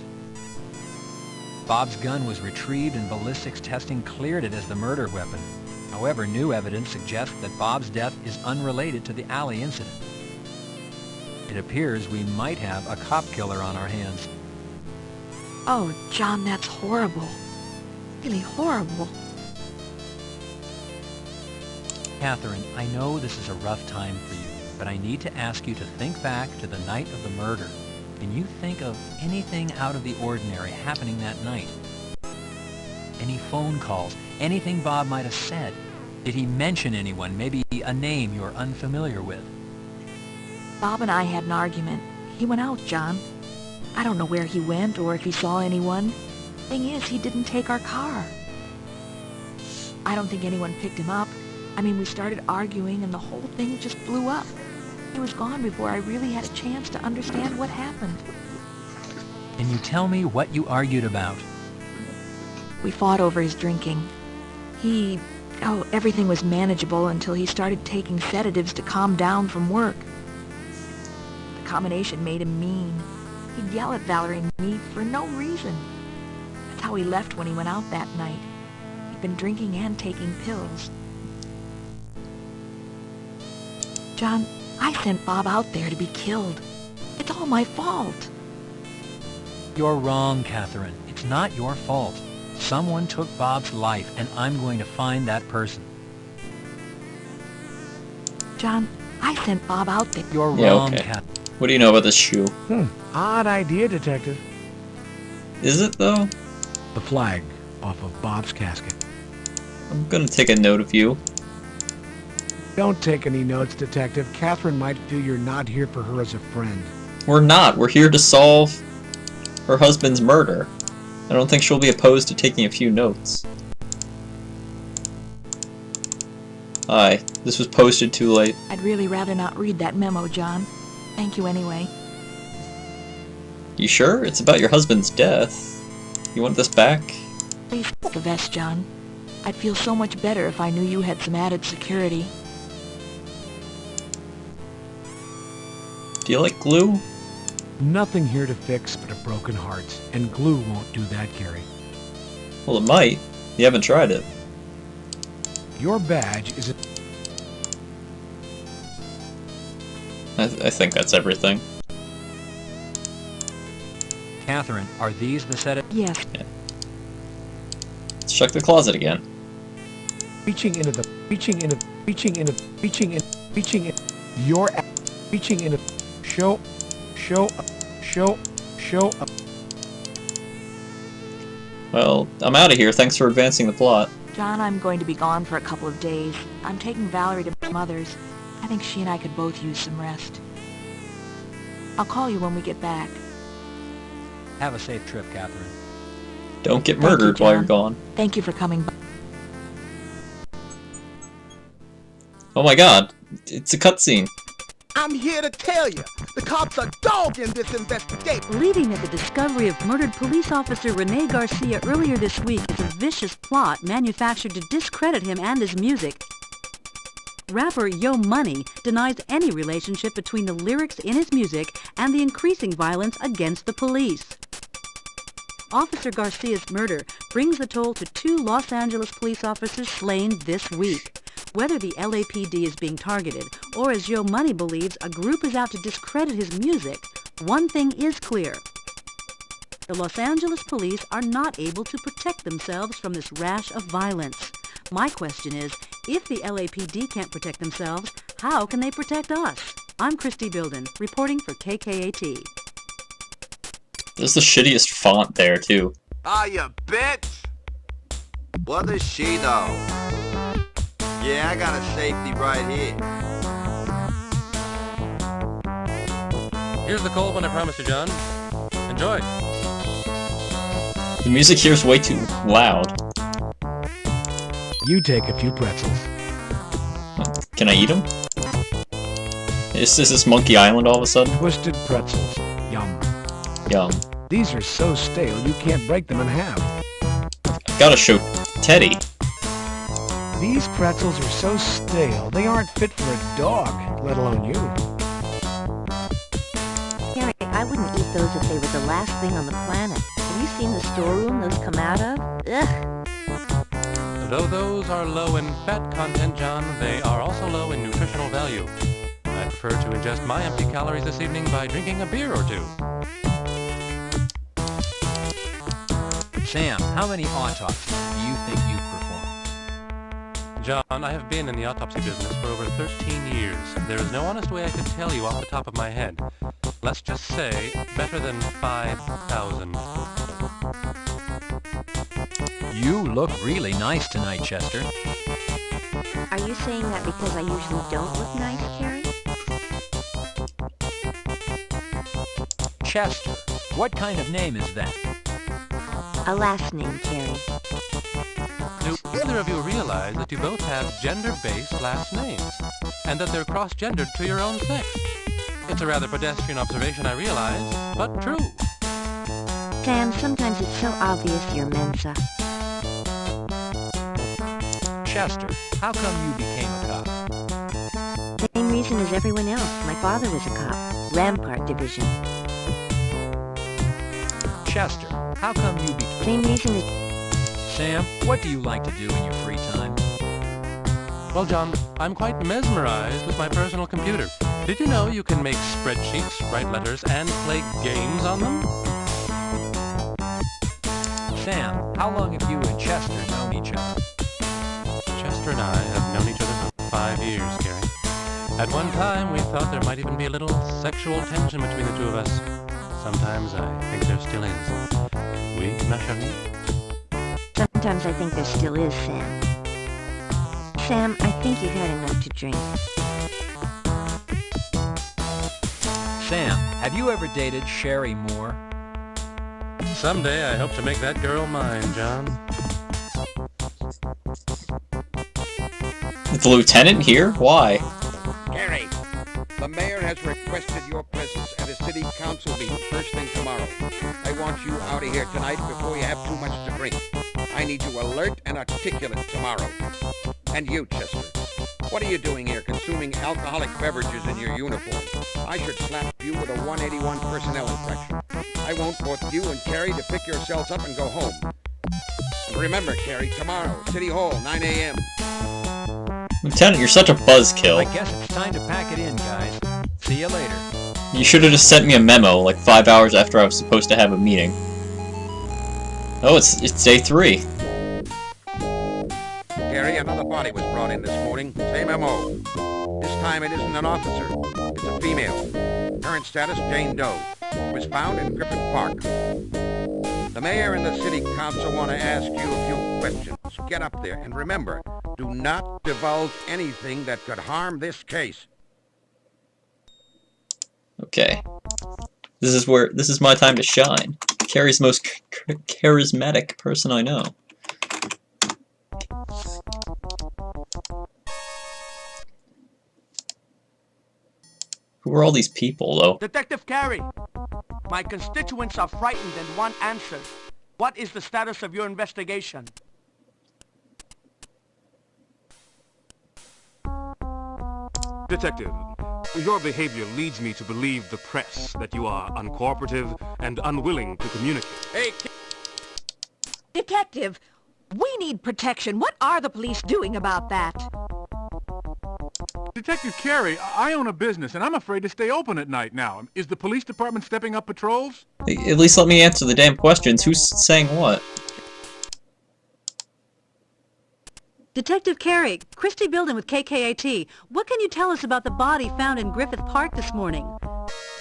Bob's gun was retrieved and ballistics testing cleared it as the murder weapon. However, new evidence suggests that Bob's death is unrelated to the alley incident. It appears we might have a cop killer on our hands. Oh, John, that's horrible. Really horrible. Catherine, I know this is a rough time for you, but I need to ask you to think back to the night of the murder. Can you think of anything out of the ordinary happening that night? Any phone calls? Anything Bob might have said? Did he mention anyone, maybe a name you're unfamiliar with? Bob and I had an argument. He went out, John. I don't know where he went or if he saw anyone. Thing is, he didn't take our car. I don't think anyone picked him up. I mean, we started arguing and the whole thing just blew up. He was gone before I really had a chance to understand what happened. Can you tell me what you argued about? We fought over his drinking. He Oh, everything was manageable until he started taking sedatives to calm down from work. The combination made him mean. He'd yell at Valerie and me for no reason. That's how he left when he went out that night. He'd been drinking and taking pills. John, I sent Bob out there to be killed. It's all my fault. You're wrong, Catherine. It's not your fault. Someone took Bob's life, and I'm going to find that person. John, I sent Bob out there. You're Yeah, wrong, okay. Catherine. What do you know about this shoe? Odd idea, Detective. Is it, though? The flag off of Bob's casket. I'm gonna take a note of you. Don't take any notes, Detective. Catherine might feel you're not here for her as a friend. We're not. We're here to solve her husband's murder. I don't think she'll be opposed to taking a few notes. Hi. This was posted too late. I'd really rather not read that memo, John. Thank you anyway. You sure? It's about your husband's death. You want this back? Please put the vest, John. I'd feel so much better if I knew you had some added security. Do you like glue? Nothing here to fix but a broken heart, and glue won't do that, Gary. Well, it might. You haven't tried it. Your badge is a... I think that's everything. Catherine, are these the set of... Yes. Yeah. Let's check the closet again. reaching in, show up. Well, I'm out of here. Thanks for advancing the plot. John, I'm going to be gone for a couple of days. I'm taking Valerie to my mother's. I think she and I could both use some rest. I'll call you when we get back. Have a safe trip, Catherine. Don't get Thank you, murdered while you're John. gone. Thank you for coming by. Oh my god, it's a cutscene. I'm here to tell you, the cops are dogging this investigation. Leading at the discovery of murdered police officer Rene Garcia earlier this week is a vicious plot manufactured to discredit him and his music. Rapper Yo Money denies any relationship between the lyrics in his music and the increasing violence against the police. Officer Garcia's murder brings the toll to 2 Los Angeles police officers slain this week. Whether the LAPD is being targeted, or as Yo Money believes a group is out to discredit his music, one thing is clear. The Los Angeles police are not able to protect themselves from this rash of violence. My question is, if the LAPD can't protect themselves, how can they protect us? I'm Christy Bilden, reporting for KKAT. There's the shittiest font there, too. Ah, you bitch! What is she, though? Yeah, I got a safety right here. Here's the cold one I promised you, John. Enjoy. The music here is way too loud. You take a few pretzels. Can I eat them? Is this Monkey Island all of a sudden? Twisted pretzels. Yum. Yum. These are so stale you can't break them in half. Gotta show Teddy. These pretzels are so stale, they aren't fit for a dog, let alone you. Gary, I wouldn't eat those if they were the last thing on the planet. Have you seen the storeroom those come out of? Ugh. Though those are low in fat content, John, they are also low in nutritional value. I prefer to ingest my empty calories this evening by drinking a beer or 2. Sam, how many autopsies do you think you've performed? John, I have been in the autopsy business for over 13 years. There is no honest way I could tell you off the top of my head. Let's just say better than 5,000. You look really nice tonight, Chester. Are you saying that because I usually don't look nice, Carrie? Chester, what kind of name is that? A last name, Carrie. Do either of you realize that you both have gender-based last names, and that they're cross-gendered to your own sex? It's a rather pedestrian observation, I realize, but true. Sam, sometimes it's so obvious you're Mensa. Chester, how come you became a cop? Same reason as everyone else. My father was a cop. Rampart Division. Chester, how come you became... Same reason as... Sam, what do you like to do in your free time? Well, John, I'm quite mesmerized with my personal computer. Did you know you can make spreadsheets, write letters, and play games on them? Sam, how long have you and Chester known each other? Chester and I have known each other for 5 years, Gary. At one time, we thought there might even be a little sexual tension between the two of us. Sometimes I think there still is. Oui, ma chérie? Sometimes I think there still is, Sam. Sam, I think you've had enough to drink. Sam, have you ever dated Sherry Moore? Someday I hope to make that girl mine, John. The lieutenant here? Why? Gary, the mayor has requested your presence at a city council meeting first thing tomorrow. I want you out of here tonight before you have too much to drink. I need you alert and articulate tomorrow. And you, Chester, what are you doing here consuming alcoholic beverages in your uniform? I should slap you with a 181 personnel infraction. I want both you and Carrie to pick yourselves up and go home. And remember, Carrie, tomorrow, City Hall, 9 a.m. Lieutenant, you're such a buzzkill. I guess it's time to pack it in, guys. See you later. You should have just sent me a memo like 5 hours after I was supposed to have a meeting. Oh, it's day 3. Gary, another body was brought in this morning. Same M.O. This time it isn't an officer. It's a female. Current status, Jane Doe. Was found in Griffith Park. The mayor and the city council want to ask you a few questions. Get up there, and remember, do not divulge anything that could harm this case. Okay. This is my time to shine. Carrie's most charismatic person I know. Who are all these people, though? Detective Carey, my constituents are frightened and want answers. What is the status of your investigation? Detective, your behavior leads me to believe the press that you are uncooperative and unwilling to communicate. Hey, Detective, we need protection. What are the police doing about that? Detective Carey, I own a business and I'm afraid to stay open at night now. Is the police department stepping up patrols? At least let me answer the damn questions. Who's saying what? Detective Carey, Christy Bilden with KKAT. What can you tell us about the body found in Griffith Park this morning?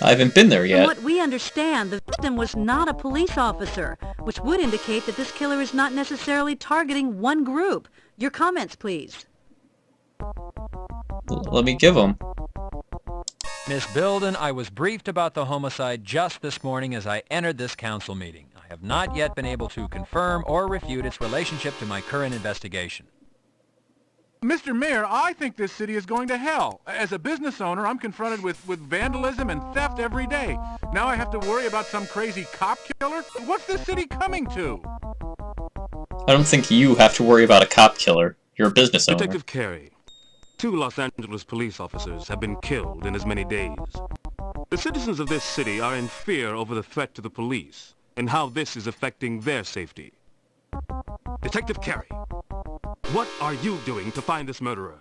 I haven't been there yet. From what we understand, the victim was not a police officer, which would indicate that this killer is not necessarily targeting one group. Your comments, please. Let me give them. Miss Bilden, I was briefed about the homicide just this morning as I entered this council meeting. I have not yet been able to confirm or refute its relationship to my current investigation. Mr. Mayor, I think this city is going to hell. As a business owner, I'm confronted with vandalism and theft every day. Now I have to worry about some crazy cop killer? What's this city coming to? I don't think you have to worry about a cop killer. You're a business owner. Detective Carey, 2 Los Angeles police officers have been killed in as many days. The citizens of this city are in fear over the threat to the police and how this is affecting their safety. Detective Carey, what are you doing to find this murderer?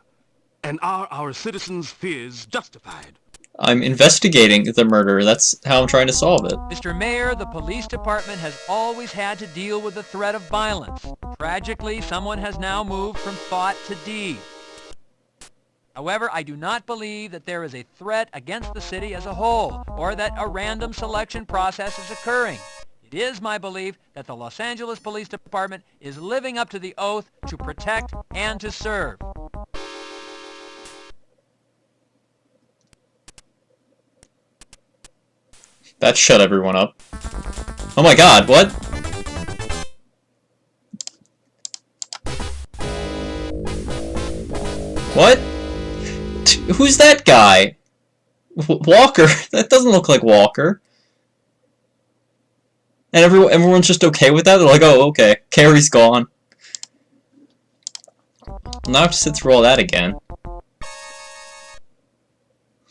And are our citizens' fears justified? I'm investigating the murder. That's how I'm trying to solve it. Mr. Mayor, the police department has always had to deal with the threat of violence. Tragically, someone has now moved from thought to deed. However, I do not believe that there is a threat against the city as a whole, or that a random selection process is occurring. It is my belief that the Los Angeles Police Department is living up to the oath to protect and to serve. That shut everyone up. Oh my god, what? What? Who's that guy? Walker? That doesn't look like Walker. And everyone's just okay with that? They're like, oh, okay. Carrie's gone. Now I have to sit through all that again.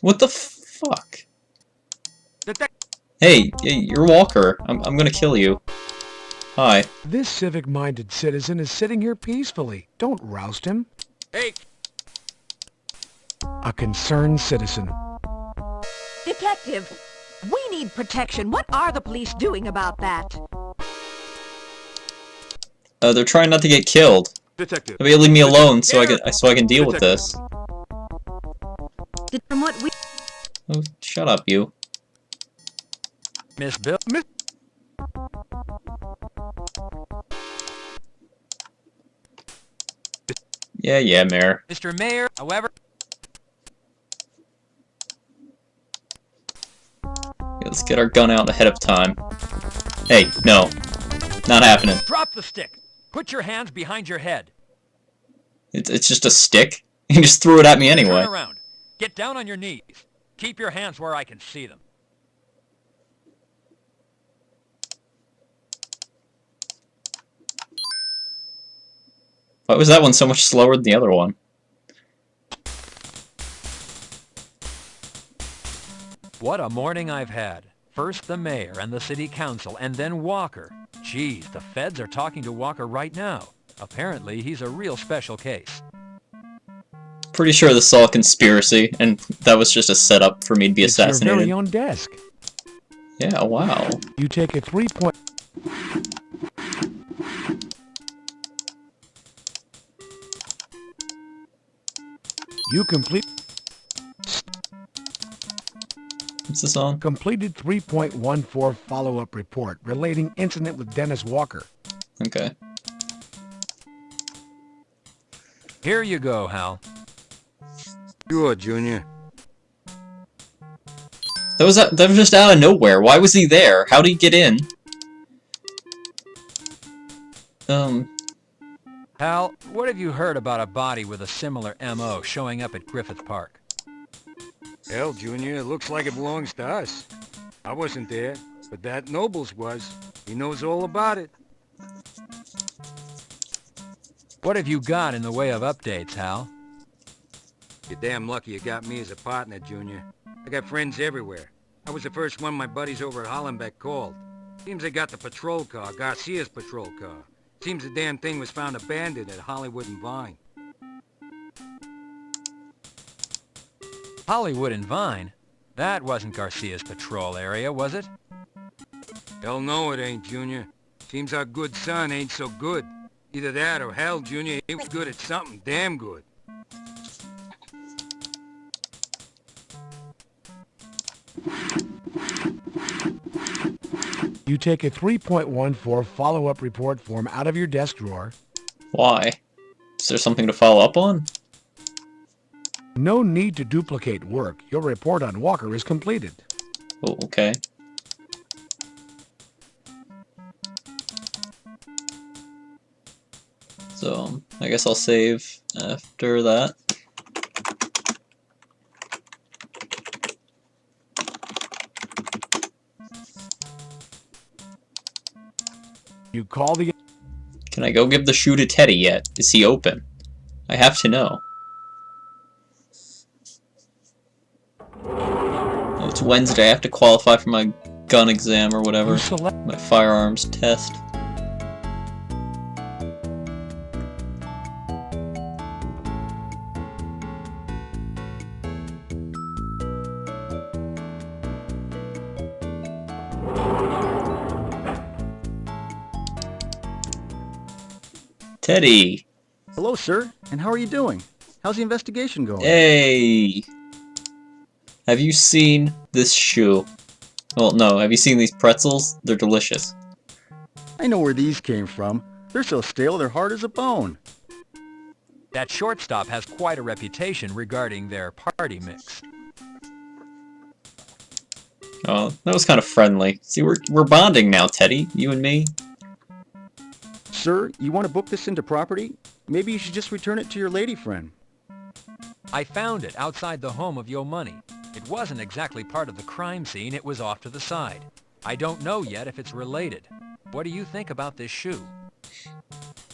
What the fuck? Hey, you're Walker. I'm gonna kill you. Hi. This civic-minded citizen is sitting here peacefully. Don't roust him. Hey! A concerned citizen. Detective, we need protection. What are the police doing about that? They're trying not to get killed. Detective. Maybe leave me alone so I can deal with this. From what we... Oh, shut up, you. Miss Bill. Yeah, Mayor. Mr. Mayor, however... Let's get our gun out ahead of time. Hey, no. Not happening. Drop the stick! Put your hands behind your head. It's just a stick? You just threw it at me anyway. Turn around. Get down on your knees. Keep your hands where I can see them. Why was that one so much slower than the other one? What a morning I've had. First the mayor and the city council, and then Walker. Geez, the feds are talking to Walker right now. Apparently, he's a real special case. Pretty sure this is all a conspiracy, and that was just a setup for me to be assassinated. It's your very own desk. Yeah, wow. You take a 3-point... You complete... What's this on? Completed 3.14 follow-up report relating incident with Dennis Walker. Okay. Here you go, Hal. Sure, Junior. That was just out of nowhere. Why was he there? How did he get in? Hal, what have you heard about a body with a similar M.O. showing up at Griffith Park? Hell, Junior, it looks like it belongs to us. I wasn't there, but that Nobles was. He knows all about it. What have you got in the way of updates, Hal? You're damn lucky you got me as a partner, Junior. I got friends everywhere. I was the first one my buddies over at Hollenbeck called. Seems they got the patrol car, Garcia's patrol car. Seems the damn thing was found abandoned at Hollywood and Vine. Hollywood and Vine? That wasn't Garcia's patrol area, was it? Hell no it ain't, Junior. Seems our good son ain't so good. Either that or hell, Junior ain't good at something damn good. You take a 3.14 follow-up report form out of your desk drawer. Why? Is there something to follow up on? No need to duplicate work. Your report on Walker is completed. Oh, okay. So, I guess I'll save after that. You call the... Can I go give the shoe to Teddy yet? Is he open? I have to know. Oh, it's Wednesday. I have to qualify for my gun exam or whatever. My firearms test. Teddy! Hello, sir, and how are you doing? How's the investigation going? Hey! Have you seen this shoe? Well, no, have you seen these pretzels? They're delicious. I know where these came from. They're so stale they're hard as a bone. That shortstop has quite a reputation regarding their party mix. Oh, that was kind of friendly. See, we're bonding now, Teddy. You and me. Sir, you want to book this into property? Maybe you should just return it to your lady friend. I found it outside the home of Yo Money. It wasn't exactly part of the crime scene, it was off to the side. I don't know yet if it's related. What do you think about this shoe?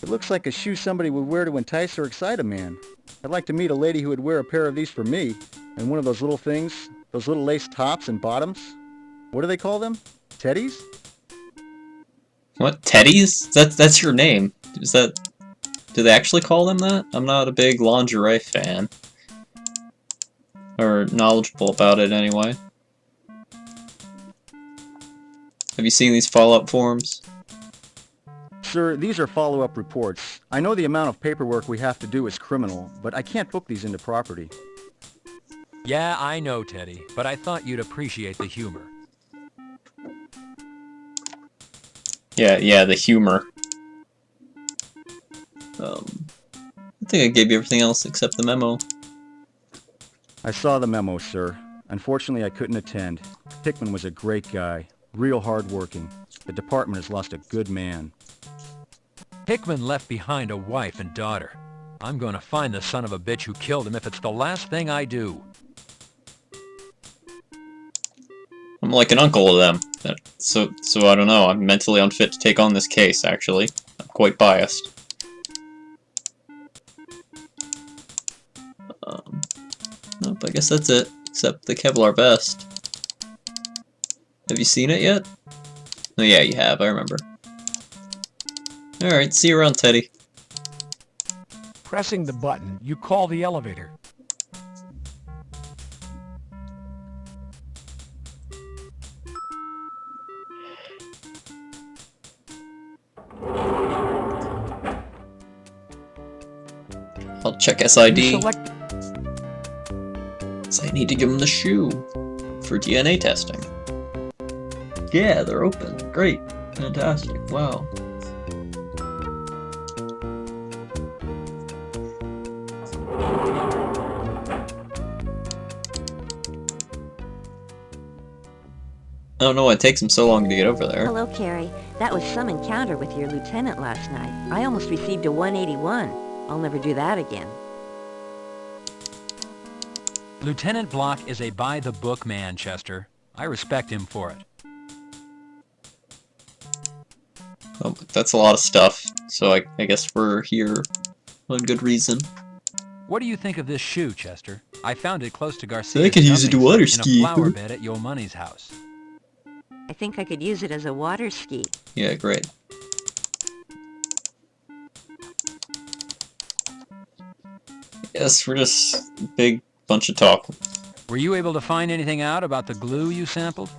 It looks like a shoe somebody would wear to entice or excite a man. I'd like to meet a lady who would wear a pair of these for me, and one of those little things, those little lace tops and bottoms. What do they call them? Teddies? What? Teddies? That's your name. Is that... Do they actually call them that? I'm not a big lingerie fan. Or knowledgeable about it, anyway. Have you seen these follow-up forms? Sir, these are follow-up reports. I know the amount of paperwork we have to do is criminal, but I can't book these into property. Yeah, I know, Teddy, but I thought you'd appreciate the humor. Yeah, the humor. I think I gave you everything else except the memo. I saw the memo, sir. Unfortunately, I couldn't attend. Hickman was a great guy, real hard-working. The department has lost a good man. Hickman left behind a wife and daughter. I'm going to find the son of a bitch who killed him if it's the last thing I do. I'm like an uncle to them. So I don't know. I'm mentally unfit to take on this case, actually. I'm quite biased. Nope, I guess that's it. Except the Kevlar vest. Have you seen it yet? Oh yeah, you have. I remember. Alright, see you around, Teddy. Pressing the button, you call the elevator. I'll check SID. You select So I need to give him the shoe for DNA testing. Yeah, they're open. Great. Fantastic. Wow. I don't know why it takes him so long to get over there. Hello, Carrie. That was some encounter with your lieutenant last night. I almost received a 181. I'll never do that again. Lieutenant Block is a by-the-book man, Chester. I respect him for it. Oh, but that's a lot of stuff, so I guess we're here on good reason. What do you think of this shoe, Chester? I found it close to Garcia's I could use it to water ski. in a flower bed at Yo Money's house. I think I could use it as a water ski. Yeah, great. Yes, we're just a big bunch of talk. Were you able to find anything out about the glue you sampled?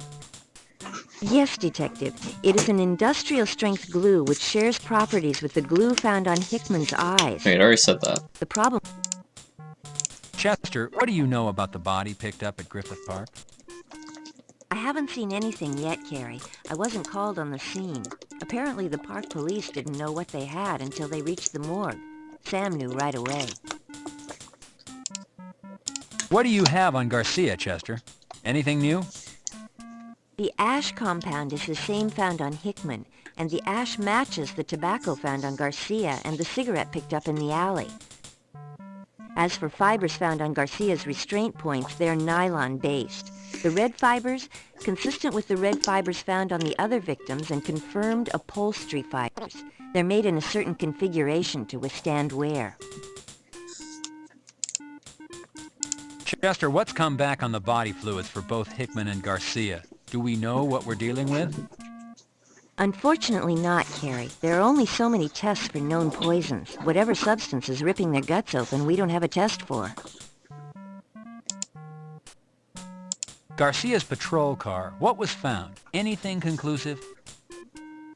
Yes, Detective. It is an industrial-strength glue which shares properties with the glue found on Hickman's eyes. Wait, I already said that. The problem... Chester, what do you know about the body picked up at Griffith Park? I haven't seen anything yet, Carrie. I wasn't called on the scene. Apparently the park police didn't know what they had until they reached the morgue. Sam knew right away. What do you have on Garcia, Chester? Anything new? The ash compound is the same found on Hickman, and the ash matches the tobacco found on Garcia and the cigarette picked up in the alley. As for fibers found on Garcia's restraint points, they're nylon-based. The red fibers, consistent with the red fibers found on the other victims and confirmed upholstery fibers. They're made in a certain configuration to withstand wear. Chester, what's come back on the body fluids for both Hickman and Garcia? Do we know what we're dealing with? Unfortunately not, Carrie. There are only so many tests for known poisons. Whatever substance is ripping their guts open, we don't have a test for. Garcia's patrol car, what was found? Anything conclusive?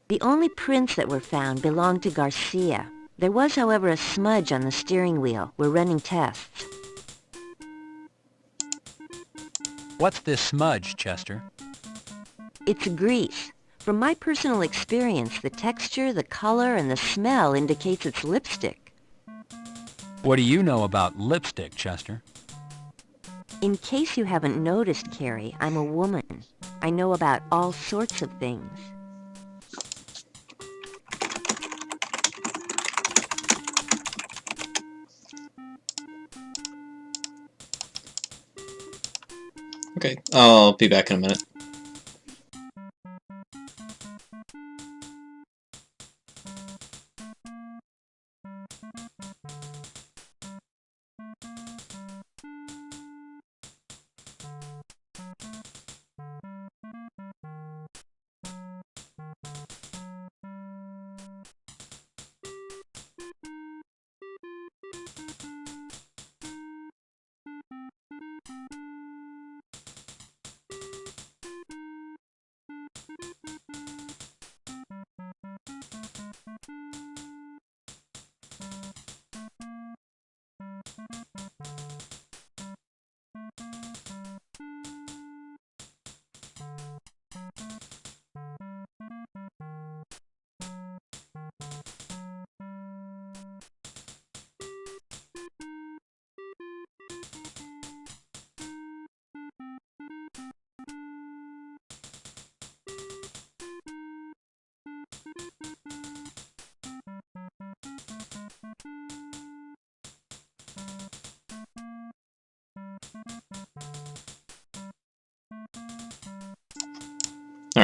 The only prints that were found belonged to Garcia. There was, however, a smudge on the steering wheel. We're running tests. What's this smudge, Chester? It's grease. From my personal experience, the texture, the color, and the smell indicates it's lipstick. What do you know about lipstick, Chester? In case you haven't noticed, Carrie, I'm a woman. I know about all sorts of things. Okay, I'll be back in a minute.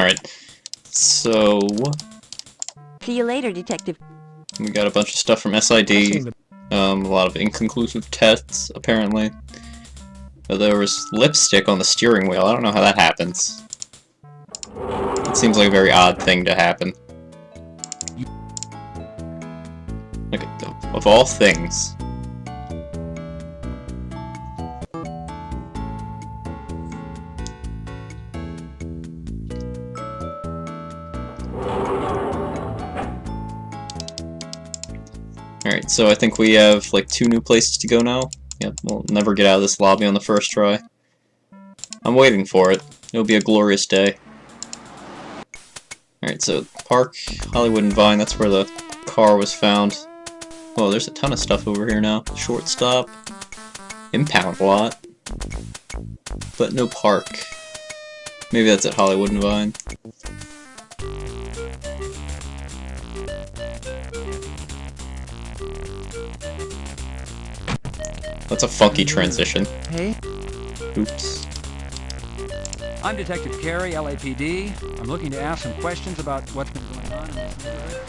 Alright. So... See you later, Detective. we got a bunch of stuff from SID. A lot of inconclusive tests, apparently. But there was lipstick on the steering wheel. I don't know how that happens. It seems like a very odd thing to happen. Like, of all things. Alright, so I think we have like 2 new places to go now. Yep, we'll never get out of this lobby on the first try. I'm waiting for it. It'll be a glorious day. Alright, so Park, Hollywood and Vine, that's where the car was found. Oh, there's a ton of stuff over here now. Shortstop, impound lot, but no Park. Maybe that's at Hollywood and Vine. That's a funky transition. Hey. Oops. I'm Detective Carey, LAPD. I'm looking to ask some questions about what's been going on in this neighborhood.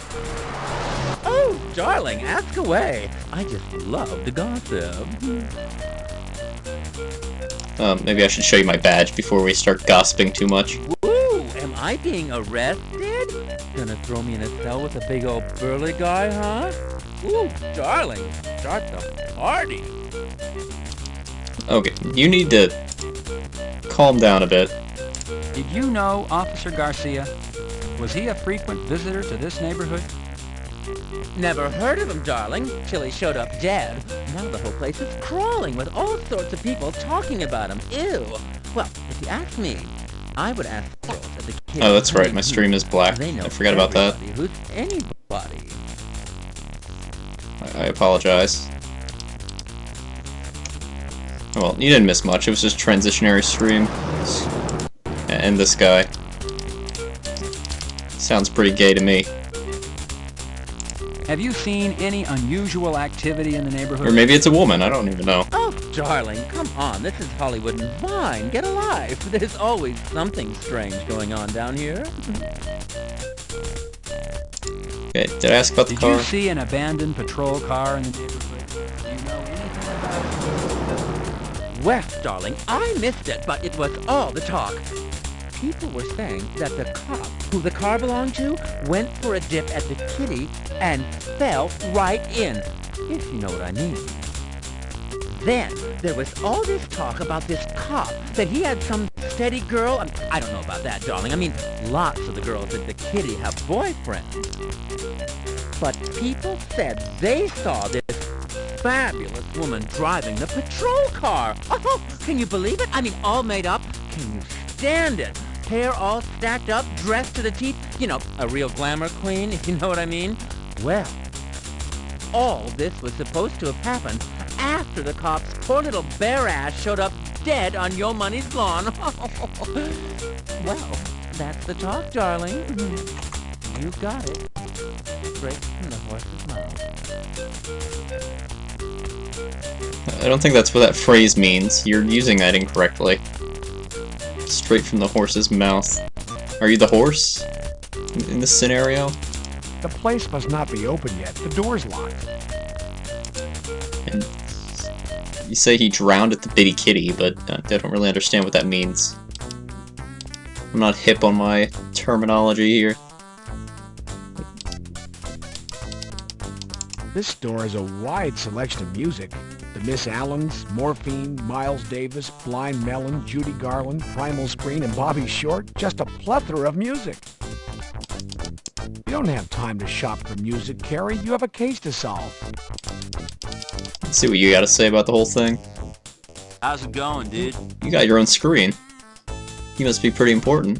Oh, darling, ask away. I just love the gossip. Maybe I should show you my badge before we start gossiping too much. Woo! Am I being arrested? Gonna throw me in a cell with a big old burly guy, huh? Ooh, darling, start the party. Okay, you need to calm down a bit. Did you know Officer Garcia? Was he a frequent visitor to this neighborhood? Never heard of him, darling, till he showed up dead. Now the whole place is crawling with all sorts of people talking about him. Ew. Well, if you ask me, I would ask girls at the kids. Oh, that's right, my stream is black. They know I forgot about that. Who's anybody. I apologize. Well, you didn't miss much. It was just transitionary stream. And this guy. Sounds pretty gay to me. Have you seen any unusual activity in the neighborhood? Or maybe it's a woman, I don't even know. Oh, darling, come on. This is Hollywood and Vine. Get alive. There's always something strange going on down here. Okay, did I ask about the car? Did you see an abandoned patrol car in the neighborhood? Do you know anything about it? Well, darling, I missed it, but it was all the talk. People were saying that the cop who the car belonged to went for a dip at the kitty and fell right in, if you know what I mean. Then there was all this talk about this cop, that he had some steady girl. I don't know about that, darling. I mean, lots of the girls at the kitty have boyfriends. But people said they saw this fabulous woman driving the patrol car. Oh, can you believe it? I mean, all made up. Can you stand it? Hair all stacked up, dressed to the teeth. You know, a real glamour queen, if you know what I mean. Well, all this was supposed to have happened after the cop's poor little bare ass showed up dead on Yo Money's lawn. Well, that's the talk, darling. You got it. Straight from the horse's mouth. I don't think that's what that phrase means. You're using that incorrectly. Straight from the horse's mouth. Are you the horse? In this scenario? The place must not be open yet. The door's locked. And you say he drowned at the bitty kitty, but I don't really understand what that means. I'm not hip on my terminology here. This store has a wide selection of music. The Miss Allens, Morphine, Miles Davis, Blind Melon, Judy Garland, Primal Screen, and Bobby Short. Just a plethora of music. You don't have time to shop for music, Carrie. You have a case to solve. Let's see what you gotta say about the whole thing. How's it going, dude? You got your own screen. You must be pretty important.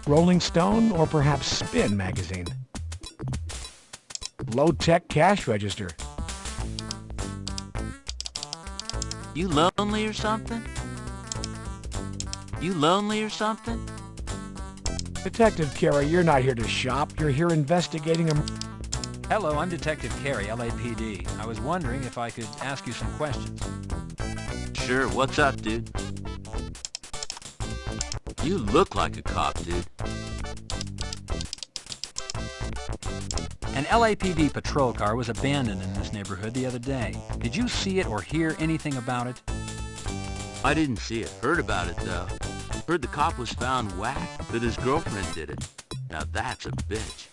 Rolling Stone or perhaps Spin magazine. Low-tech cash register. You lonely or something? You lonely or something? Detective Carey, you're not here to shop. You're here investigating a... Hello, I'm Detective Carey, LAPD. I was wondering if I could ask you some questions. Sure, what's up, dude? You You look like a cop, dude. An LAPD patrol car was abandoned in this neighborhood the other day. Did you see it or hear anything about it? I didn't see it. Heard about it, though. Heard the cop was found whacked, that his girlfriend did it. Now that's a bitch.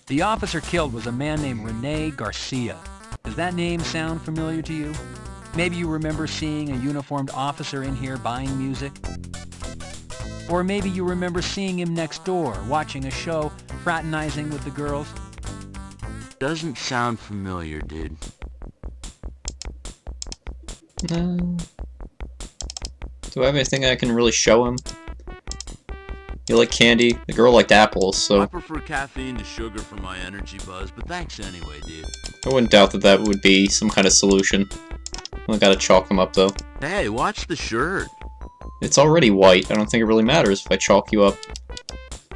The officer killed was a man named Rene Garcia. Does that name sound familiar to you? Maybe you remember seeing a uniformed officer in here buying music? Or maybe you remember seeing him next door, watching a show, fraternizing with the girls? Doesn't sound familiar, dude. No. Do I have anything I can really show him? You like candy? The girl liked apples, so... I prefer caffeine to sugar for my energy buzz, but thanks anyway, dude. I wouldn't doubt that that would be some kind of solution. I gotta chalk him up, though. Hey, watch the shirt. It's already white. I don't think it really matters if I chalk you up.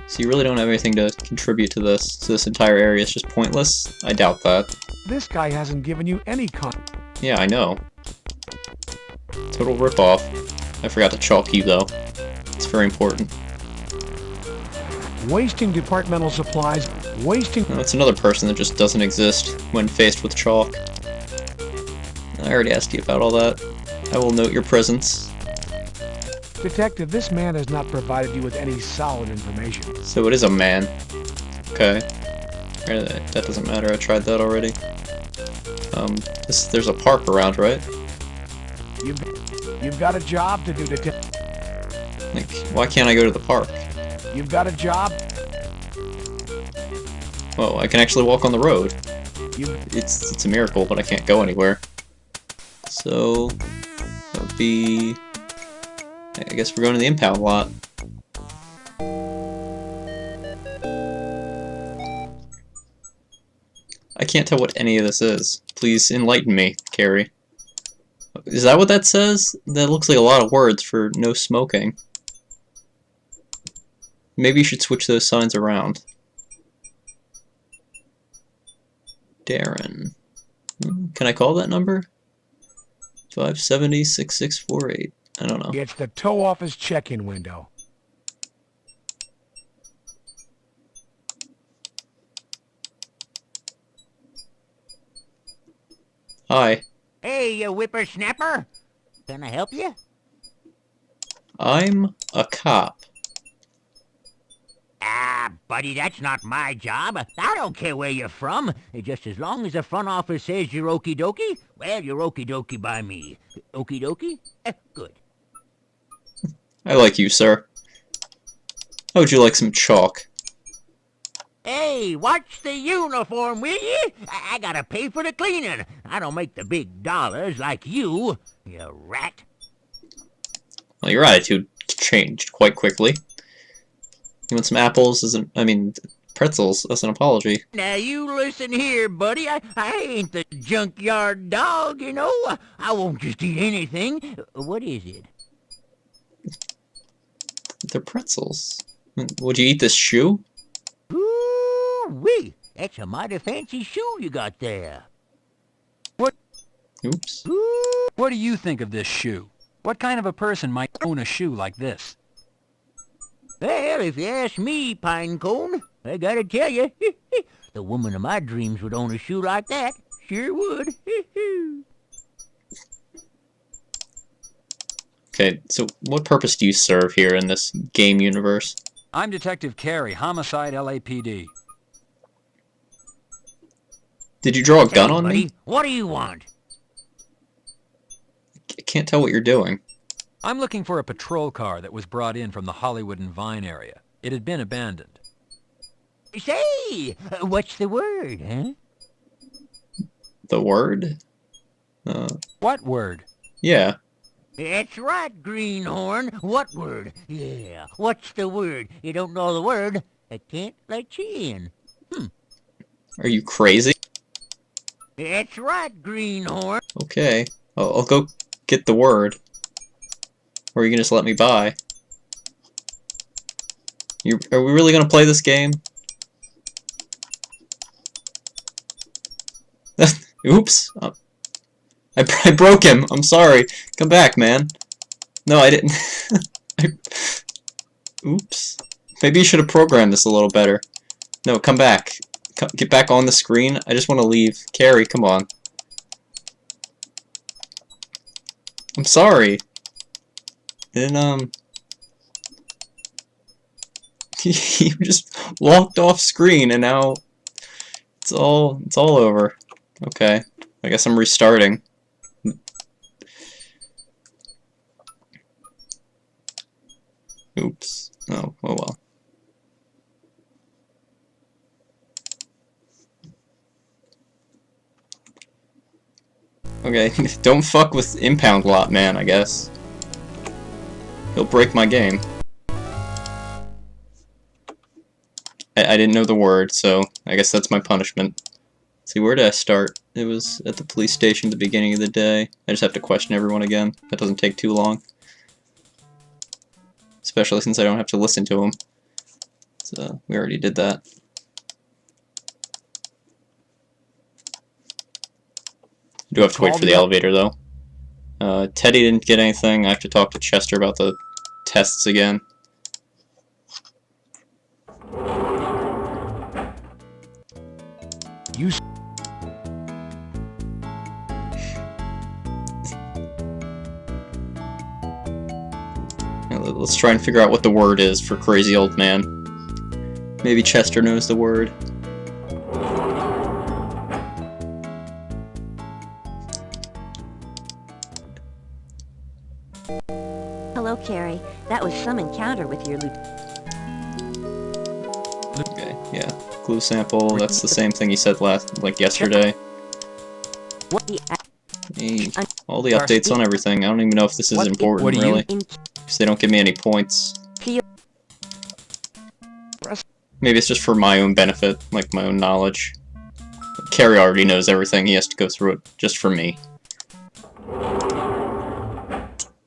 So you really don't have anything to contribute to this. So this entire area is just pointless? I doubt that. This guy hasn't given you any Yeah, I know. Total ripoff. I forgot to chalk you, though. It's very important. Wasting departmental supplies, wasting... No, it's another person that just doesn't exist when faced with chalk. I already asked you about all that. I will note your presence. Detective, this man has not provided you with any solid information. So it is a man. Okay. That doesn't matter, I tried that already. There's a park around, right? You've got a job to do, detective. Like, why can't I go to the park? You've got a job? Whoa, I can actually walk on the road. It's a miracle, but I can't go anywhere. So, that would be... I guess we're going to the impound lot. I can't tell what any of this is. Please enlighten me, Carrie. Is that what that says? That looks like a lot of words for no smoking. Maybe you should switch those signs around. Darren. Can I call that number? 570-6648. I don't know. It's the tow office check-in window. Hi. Hey, you whippersnapper. Can I help you? I'm a cop. Ah, buddy, that's not my job. I don't care where you're from. Just as long as the front office says you're okie dokie, well, you're okie dokie by me. Okie dokie? Good. I like you, sir. How would you like some chalk? Hey, watch the uniform, will you? I gotta pay for the cleaning. I don't make the big dollars like you rat. Well, your attitude changed quite quickly. You want some apples pretzels as an apology. Now you listen here, buddy. I ain't the junkyard dog, you know. I won't just eat anything. What is it? They're pretzels. Would you eat this shoe? Ooh-wee. That's a mighty fancy shoe you got there. What? Oops. What do you think of this shoe? What kind of a person might own a shoe like this? Well, if you ask me, Pinecone, I gotta tell you, the woman of my dreams would own a shoe like that. Sure would. Okay, so what purpose do you serve here in this game universe? I'm Detective Carey, Homicide LAPD. Did you draw a gun on buddy, me? What do you want? I can't tell what you're doing. I'm looking for a patrol car that was brought in from the Hollywood and Vine area. It had been abandoned. Say, what's the word, huh? The word? What word? Yeah. That's right, Greenhorn. What word? Yeah, what's the word? You don't know the word, I can't let you in. Are you crazy? That's right, Greenhorn. Okay. I'll go get the word. Or are you gonna just let me by? Are we really gonna play this game? Oops. I broke him. I'm sorry. Come back, man. No, I didn't. Oops. Maybe you should have programmed this a little better. No, come back. Get back on the screen. I just want to leave. Carrie, come on. I'm sorry. And, you just walked off screen and now it's all over. Okay. I guess I'm restarting. Oops. Oh well. Okay, don't fuck with Impound Lot Man, I guess. He'll break my game. I didn't know the word, so I guess that's my punishment. Let's see, where did I start? It was at the police station at the beginning of the day. I just have to question everyone again. That doesn't take too long. Especially since I don't have to listen to them. So, we already did that. I do have to wait for the elevator, though. Teddy didn't get anything. I have to talk to Chester about the tests again. Let's try and figure out what the word is for crazy old man. Maybe Chester knows the word. Hello, Carrie. That was some encounter with your Okay, yeah. Glue sample, that's the same thing you said yesterday. Hey, all the updates on everything. I don't even know if this is important, really. Because they don't give me any points. Maybe it's just for my own benefit, like my own knowledge. Carrie already knows everything, he has to go through it just for me.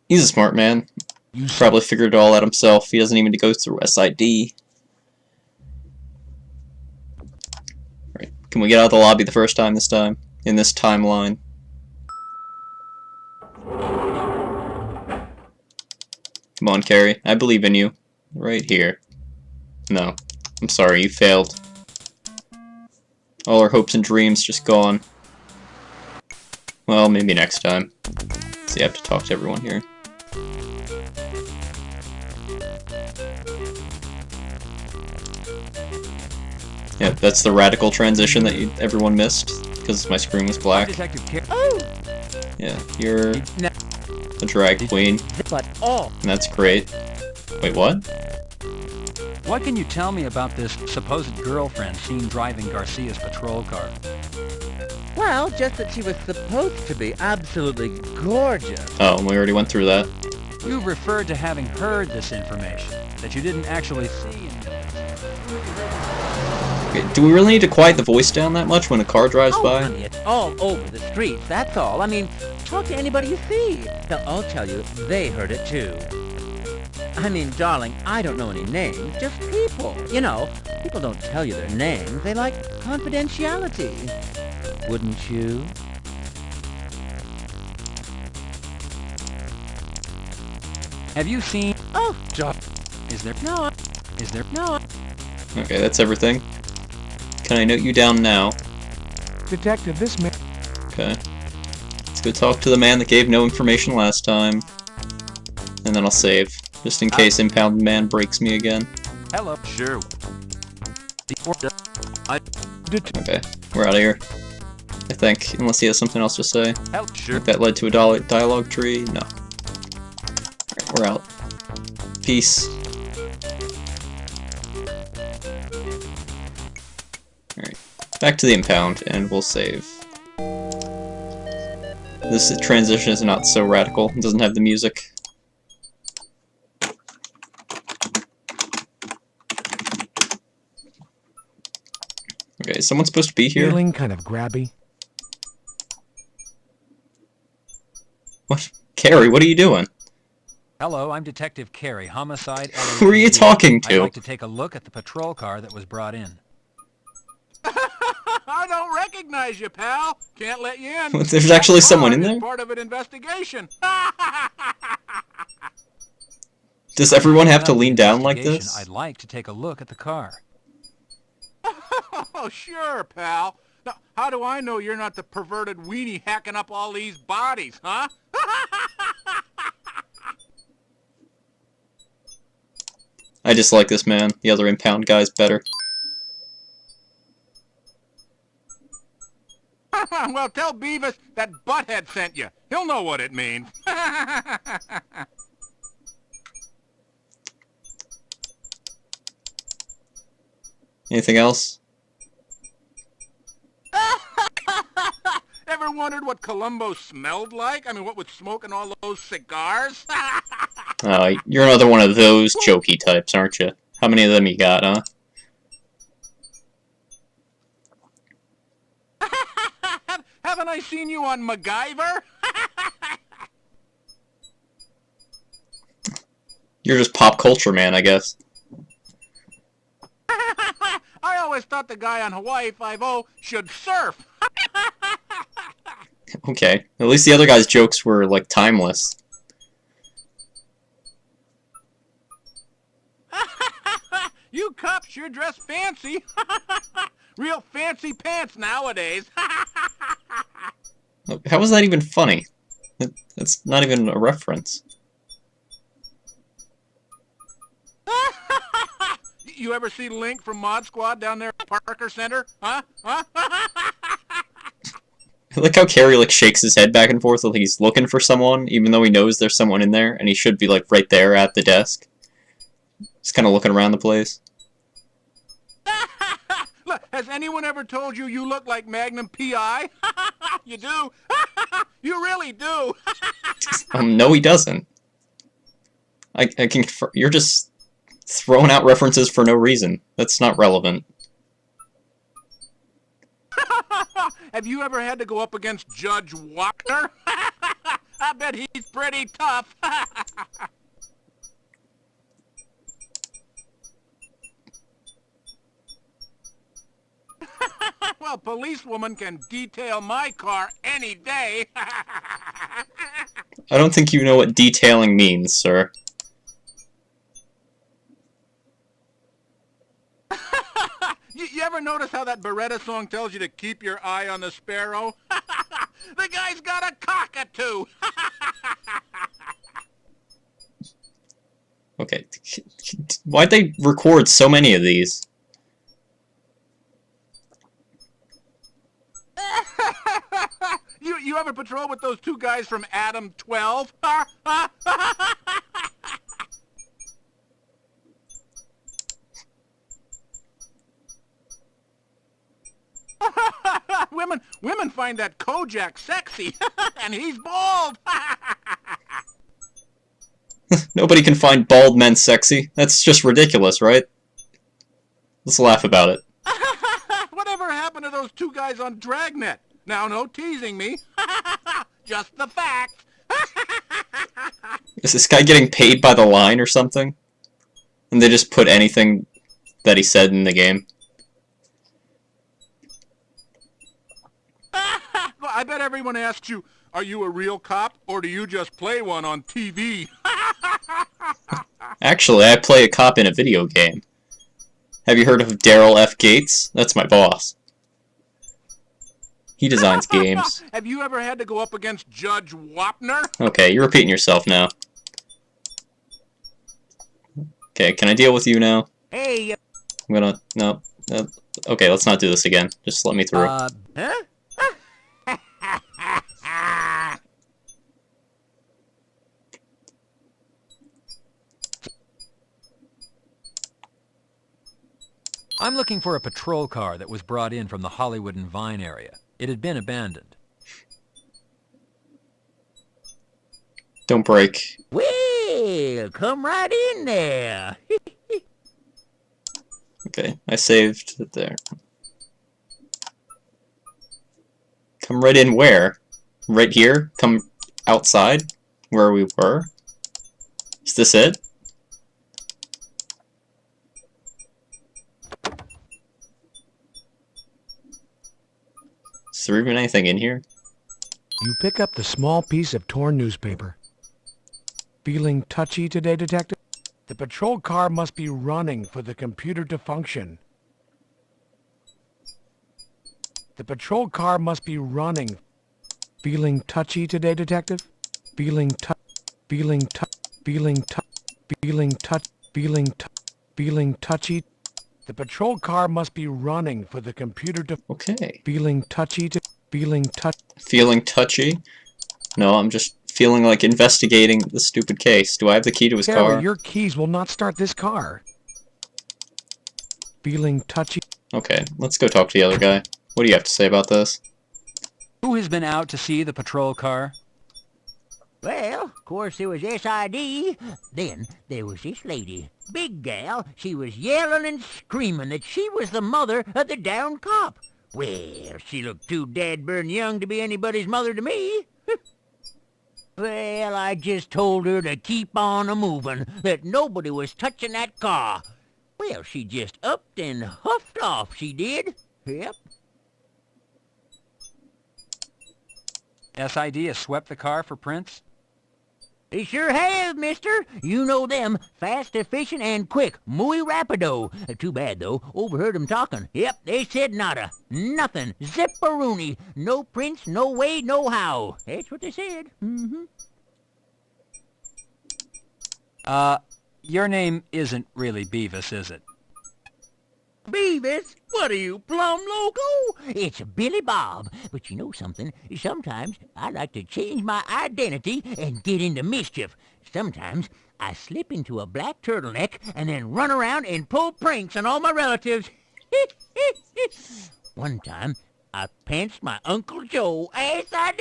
He's a smart man. Probably figured it all out himself. He doesn't even need to go through SID. Right. Can we get out of the lobby the first time this time? In this timeline? Come on, Carrie. I believe in you. Right here. No. I'm sorry, you failed. All our hopes and dreams just gone. Well, maybe next time. So you have to talk to everyone here. Yeah, that's the radical transition that everyone missed, because my screen was black. Yeah, you're a drag queen. And that's great. Wait, what? What can you tell me about this supposed girlfriend seen driving Garcia's patrol car? Well, just that she was supposed to be absolutely gorgeous. Oh, we already went through that. You referred to having heard this information, that you didn't actually see. Okay, do we really need to quiet the voice down that much when a car drives by? Honey, it's all over the streets, that's all. I mean, talk to anybody you see. They'll all tell you they heard it too. I mean, darling, I don't know any names, just people. You know, people don't tell you their names. They like confidentiality. Wouldn't you? Have you seen... Oh, John. Is there... No. Is there... No. Okay, that's everything. Can I note you down now? Detective, this man... Okay. Let's go talk to the man that gave no information last time. And then I'll save. Just in case Impound Man breaks me again. Hello. Sure. Okay, we're out of here. I think, unless he has something else to say. Sure. If that led to a dialogue tree, no. Alright, we're out. Peace. Alright, back to the impound, and we'll save. This transition is not so radical. It doesn't have the music. Okay, is someone supposed to be here? Feeling kind of grabby. What? Carrie, what are you doing? Hello, I'm Detective Carey, Homicide LAPD. Who are you talking to? I'd like to take a look at the patrol car that was brought in. I don't recognize you, pal. Can't let you in. There's actually someone in there? Part of an investigation. Does everyone have to Up with lean down like investigation, this? I'd like to take a look at the car. Oh, sure, pal. Now, how do I know you're not the perverted weenie hacking up all these bodies, huh? I dislike this man. The other impound guy's better. Well, tell Beavis that Butthead sent you. He'll know what it means. Anything else? Ever wondered what Columbo smelled like? I mean, what with smoking all those cigars? You're another one of those jokey types, aren't you? How many of them you got, huh? Haven't I seen you on MacGyver? You're just pop culture man, I guess. I always thought the guy on Hawaii 5-0 should surf. Okay. At least the other guy's jokes were, like, timeless. You cops sure dress fancy. Real fancy pants nowadays. How was that even funny? That's not even a reference. You ever see Link from Mod Squad down there at Parker Center? Huh? Huh? I like how Carrie, like, shakes his head back and forth like he's looking for someone, even though he knows there's someone in there, and he should be, like, right there at the desk. Just kind of looking around the place. Look, has anyone ever told you you look like Magnum P.I.? You do. You really do. No, he doesn't. I can. You're just throwing out references for no reason. That's not relevant. Have you ever had to go up against Judge Wapner? I bet he's pretty tough. Well, policewoman can detail my car any day. I don't think you know what detailing means, sir. You ever notice how that Beretta song tells you to keep your eye on the sparrow? The guy's got a cockatoo. Okay. Why'd they record so many of these? You ever patrol with those two guys from Adam 12? Women find that Kojak sexy, and he's bald. Nobody can find bald men sexy. That's just ridiculous, right? Let's laugh about it. Whatever happened to those two guys on Dragnet? Now, no teasing me. Just the facts. Is this guy getting paid by the line or something? And they just put anything that he said in the game? Well, I bet everyone asks you, are you a real cop, or do you just play one on TV? Actually, I play a cop in a video game. Have you heard of Daryl F. Gates? That's my boss. He designs games. Have you ever had to go up against Judge Wapner? Okay, you're repeating yourself now. Okay, can I deal with you now? Hey. I'm gonna... No. Okay, let's not do this again. Just let me through. Huh? I'm looking for a patrol car that was brought in from the Hollywood and Vine area. It had been abandoned. Don't break. Well, come right in there. Okay, I saved it there. Come right in where? Right here? Come outside? Where we were? Is this it? Is there even anything in here? You pick up the small piece of torn newspaper. Feeling touchy today, Detective? The patrol car must be running for the computer to function. The patrol car must be running. Feeling touchy today, Detective? Feeling touch. Feeling touch. Feeling touch. Feeling touch. Feeling touch. Feeling touchy. The patrol car must be running for the computer to... Okay. Feeling touchy to... Feeling touch... Feeling touchy? No, I'm just feeling like investigating the stupid case. Do I have the key to his Harry, car? your keys will not start this car. Feeling touchy... Okay, let's go talk to the other guy. What do you have to say about this? Who has been out to see the patrol car? Well, of course there was SID. Then there was this lady. Big gal. She was yelling and screaming that she was the mother of the downed cop. Well, she looked too dad-burn young to be anybody's mother to me. Well, I just told her to keep on a-moving, that nobody was touching that car. Well, she just upped and huffed off, she did. Yep. SID has swept the car for prints? They sure have, mister. You know them. Fast, efficient, and quick. Muy rapido. Too bad, though. Overheard 'em talking. Yep, they said nada. Nothing. Zipperoonie. No prints, no way, no how. That's what they said. Mm-hmm. Your name isn't really Beavis, is it? Beavis? What are you, plumb loco? It's Billy Bob. But you know something? Sometimes I like to change my identity and get into mischief. Sometimes I slip into a black turtleneck and then run around and pull pranks on all my relatives. One time, I pantsed my Uncle Joe. Yes, I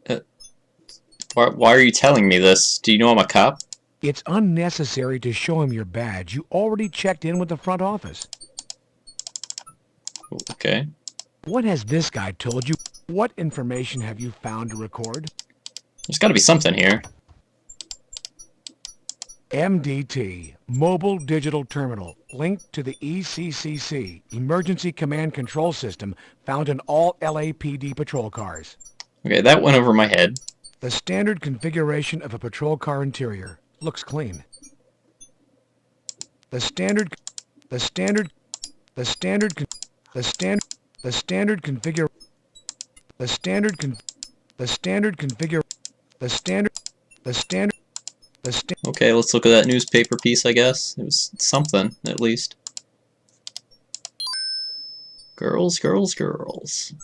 did. Why are you telling me this? Do you know I'm a cop? It's unnecessary to show him your badge. You already checked in with the front office. Okay. What has this guy told you? What information have you found to record? There's got to be something here. MDT, Mobile Digital Terminal, linked to the ECCC, Emergency Command Control System, found in all LAPD patrol cars. Okay, that went over my head. The standard configuration of a patrol car interior. Looks clean. The standard configuration Okay, let's look at that newspaper piece, I guess. It was something, at least. Girls, girls, girls.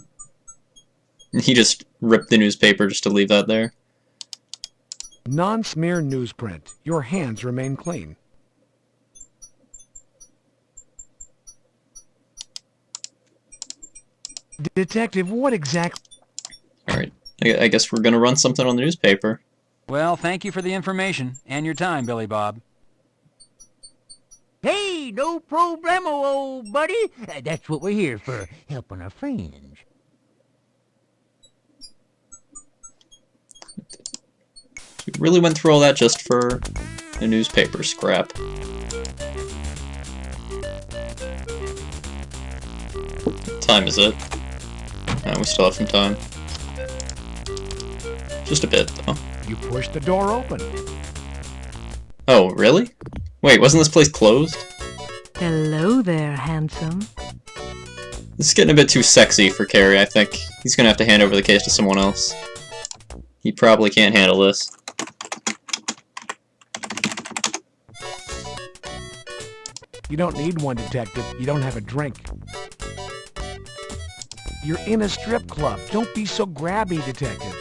He just ripped the newspaper just to leave that there. Non-smear newsprint. Your hands remain clean. Detective, what exactly... Alright, I guess we're gonna run something on the newspaper. Well, thank you for the information and your time, Billy Bob. Hey, no problemo, old buddy. That's what we're here for, helping our friends. We really went through all that just for a newspaper scrap. What time is it? We still have some time. Just a bit, though. You pushed the door open. Oh, really? Wait, wasn't this place closed? Hello there, handsome. This is getting a bit too sexy for Carrie, I think. He's gonna have to hand over the case to someone else. He probably can't handle this. You don't need one, detective. You don't have a drink. You're in a strip club. Don't be so grabby, detective.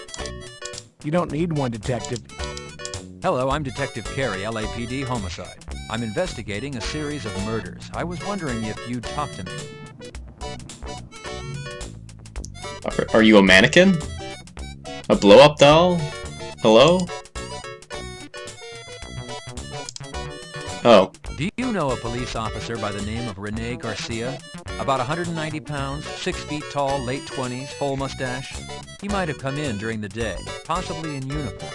You don't need one, detective. Hello, I'm Detective Carey, LAPD Homicide. I'm investigating a series of murders. I was wondering if you'd talk to me. Are you a mannequin? A blow-up doll? Hello? Oh. Do you know a police officer by the name of Rene Garcia? About 190 pounds, 6 feet tall, late 20s, full mustache. He might have come in during the day, possibly in uniform.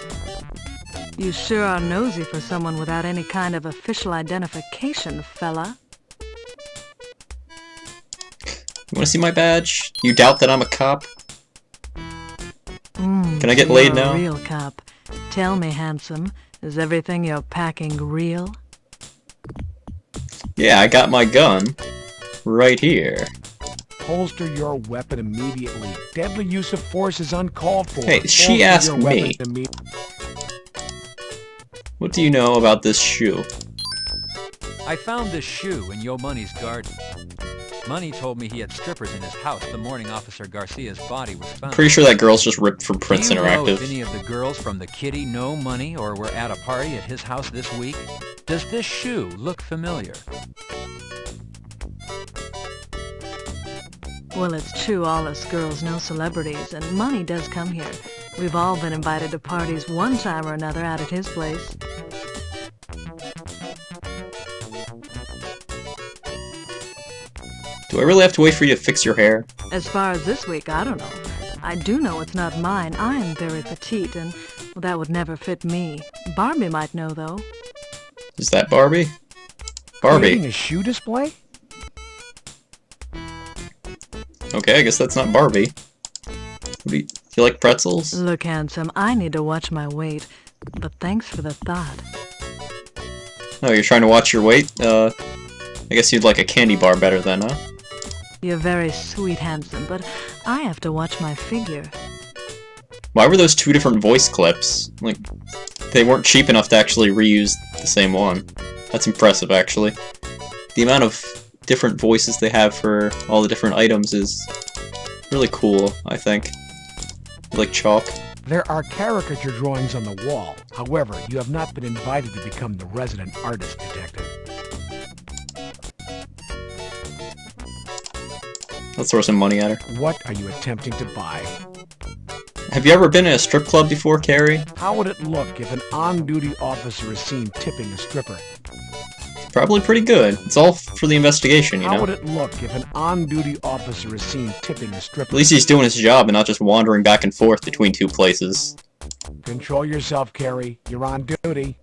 You sure are nosy for someone without any kind of official identification, fella. You wanna see my badge? You doubt that I'm a cop? Can I get you're laid now? A real cop. Tell me, handsome, is everything you're packing real? Yeah, I got my gun right here. Holster your weapon immediately. Deadly use of force is uncalled for. Hey, she Holster asked your me. weapon What do you know about this shoe? I found this shoe in Yo Money's garden. Money told me he had strippers in his house the morning Officer Garcia's body was found. Pretty sure that girl's just ripped from Prince Do you know if Interactive. any of the girls from the kitty know Money or were at a party at his house this week? Does this shoe look familiar? Well, it's true all us girls know celebrities, and Money does come here. We've all been invited to parties one time or another out at his place. Do I really have to wait for you to fix your hair? As far as this week, I don't know. I do know it's not mine. I am very petite, and well, that would never fit me. Barbie might know, though. Is that Barbie? Barbie. Creating a shoe display? Okay, I guess that's not Barbie. Do you like pretzels? Look, handsome, I need to watch my weight, but thanks for the thought. Oh, you're trying to watch your weight? I guess you'd like a candy bar better then, huh? You're very sweet, handsome, but I have to watch my figure. Why were those two different voice clips? Like, they weren't cheap enough to actually reuse the same one. That's impressive, actually. The amount of different voices they have for all the different items is really cool, I think. Like chalk. There are caricature drawings on the wall. However, you have not been invited to become the resident artist detective. Let's throw some money at her. What are you attempting to buy? Have you ever been in a strip club before, Carrie? How would it look if an on-duty officer is seen tipping a stripper? Probably pretty good. It's all for the investigation, you How know? would it look if an on-duty officer is seen tipping a stripper? At least he's doing his job and not just wandering back and forth between two places. Control yourself, Carrie. You're on duty.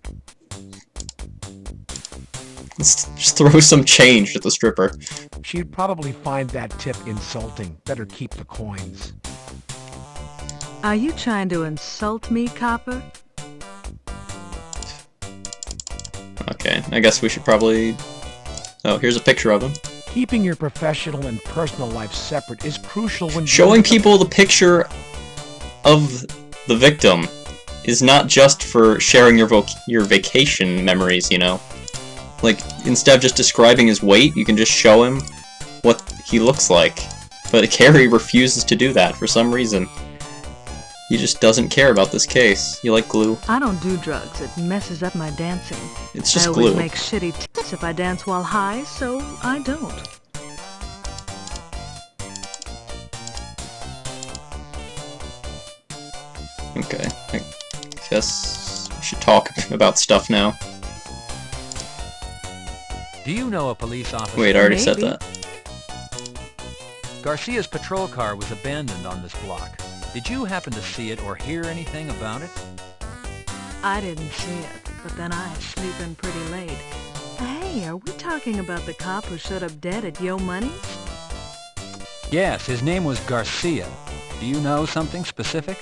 Let's just throw some change at the stripper. She'd probably find that tip insulting. Better keep the coins. Are you trying to insult me, copper? Okay, I guess we should probably... Oh, here's a picture of him. Keeping your professional and personal life separate is crucial when Showing people the picture of the victim is not just for sharing your vacation memories, you know? Like, instead of just describing his weight, you can just show him what he looks like. But Carrie refuses to do that for some reason. He just doesn't care about this case. You like glue? I don't do drugs. It messes up my dancing. It's just I always glue. make shitty tips if I dance while high, so I don't. Okay, I guess we should talk about stuff now. Do you know a police officer? Wait, I already said that. Garcia's patrol car was abandoned on this block. Did you happen to see it or hear anything about it? I didn't see it, but then I was sleeping pretty late. Hey, are we talking about the cop who showed up dead at Yo Money's? Yes, his name was Garcia. Do you know something specific?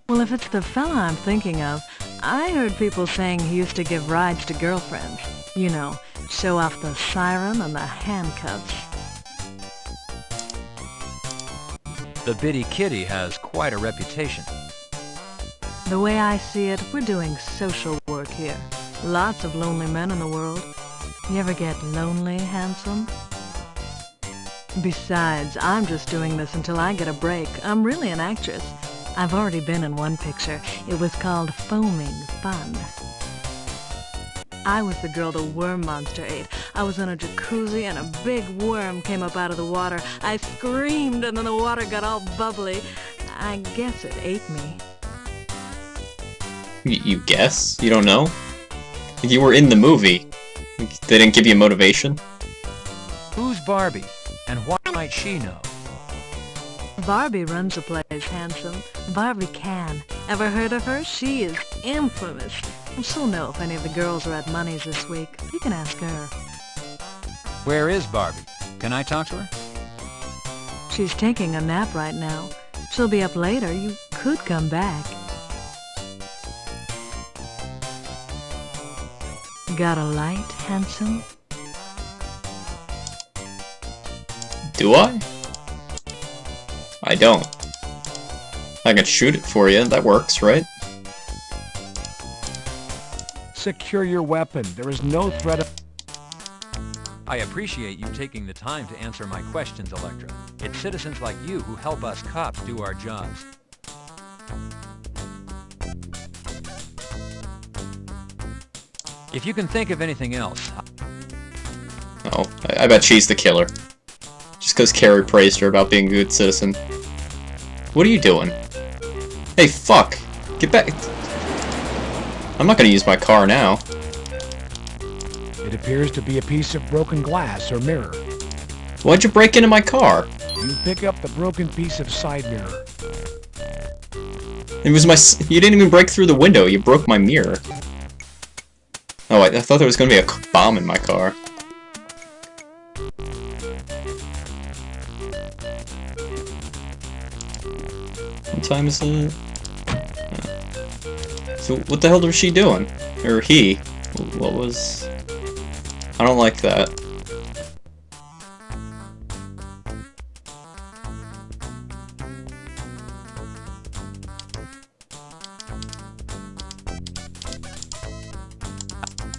Well, if it's the fella I'm thinking of, I heard people saying he used to give rides to girlfriends. You know, show off the siren and the handcuffs. The Bitty Kitty has quite a reputation. The way I see it, we're doing social work here. Lots of lonely men in the world. You ever get lonely, handsome? Besides, I'm just doing this until I get a break. I'm really an actress. I've already been in one picture. It was called Foaming Fun. I was the girl the worm monster ate. I was in a jacuzzi and a big worm came up out of the water. I screamed and then the water got all bubbly. I guess it ate me. You guess? You don't know? You were in the movie. They didn't give you motivation? Who's Barbie? And why might she know? Barbie runs the place, handsome. Barbie can. Ever heard of her? She is infamous. And she'll know if any of the girls are at Money's this week. You can ask her. Where is Barbie? Can I talk to her? She's taking a nap right now. She'll be up later. You could come back. Got a light, handsome? Do I? I don't. I can shoot it for you, that works, right? Secure your weapon. There is no threat of... I appreciate you taking the time to answer my questions, Electra. It's citizens like you who help us cops do our jobs. If you can think of anything else... Oh, I bet she's the killer. Just because Carrie praised her about being a good citizen. What are you doing? Hey, fuck! Get back! I'm not gonna use my car now. It appears to be a piece of broken glass or mirror. Why'd you break into my car? You pick up the broken piece of side mirror. It was my... You didn't even break through the window, you broke my mirror. Oh, I thought there was gonna be a bomb in my car. What time is it? So, what the hell was she doing? Or he? What was... I don't like that.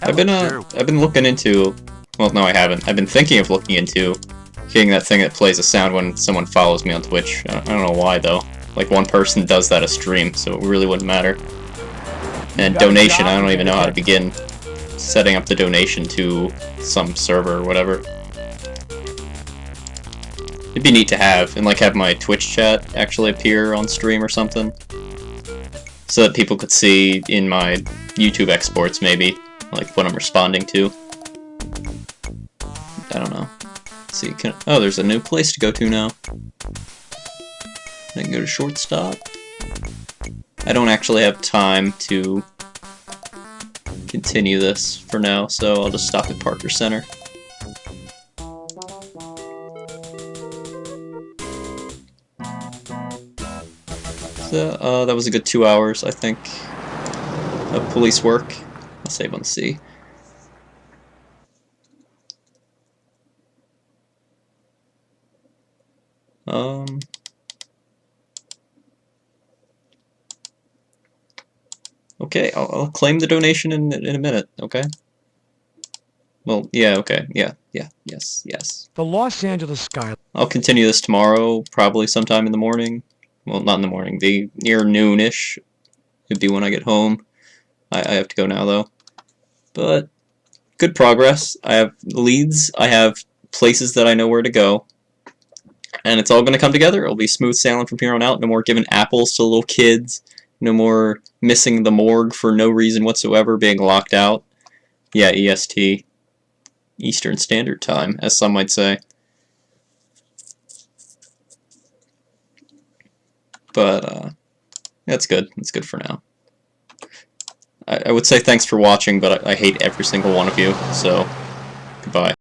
I've been looking into... Well, no, I haven't. I've been thinking of looking into getting that thing that plays a sound when someone follows me on Twitch. I don't know why, though. Like, one person does that a stream, so it really wouldn't matter. And donation, I don't even know how to begin setting up the donation to some server or whatever. It'd be neat to have, and like have my Twitch chat actually appear on stream or something. So that people could see in my YouTube exports, maybe, like what I'm responding to. I don't know. Let's see, oh, there's a new place to go to now. I can go to Shortstop. I don't actually have time to continue this for now, so I'll just stop at Parker Center. So, that was a good 2 hours, I think, of police work. I'll save on C. Okay, I'll claim the donation in a minute, okay? Well, yeah, okay, yeah, yes. The Los Angeles sky... I'll continue this tomorrow, probably sometime in the morning. Well, not in the morning, near noonish. It'd be when I get home. I have to go now, though. But, good progress. I have leads, I have places that I know where to go. And it's all going to come together. It'll be smooth sailing from here on out. No more giving apples to little kids. No more missing the morgue for no reason whatsoever, being locked out. Yeah, EST. Eastern Standard Time, as some might say. But, that's good. That's good for now. I would say thanks for watching, but I hate every single one of you, so goodbye.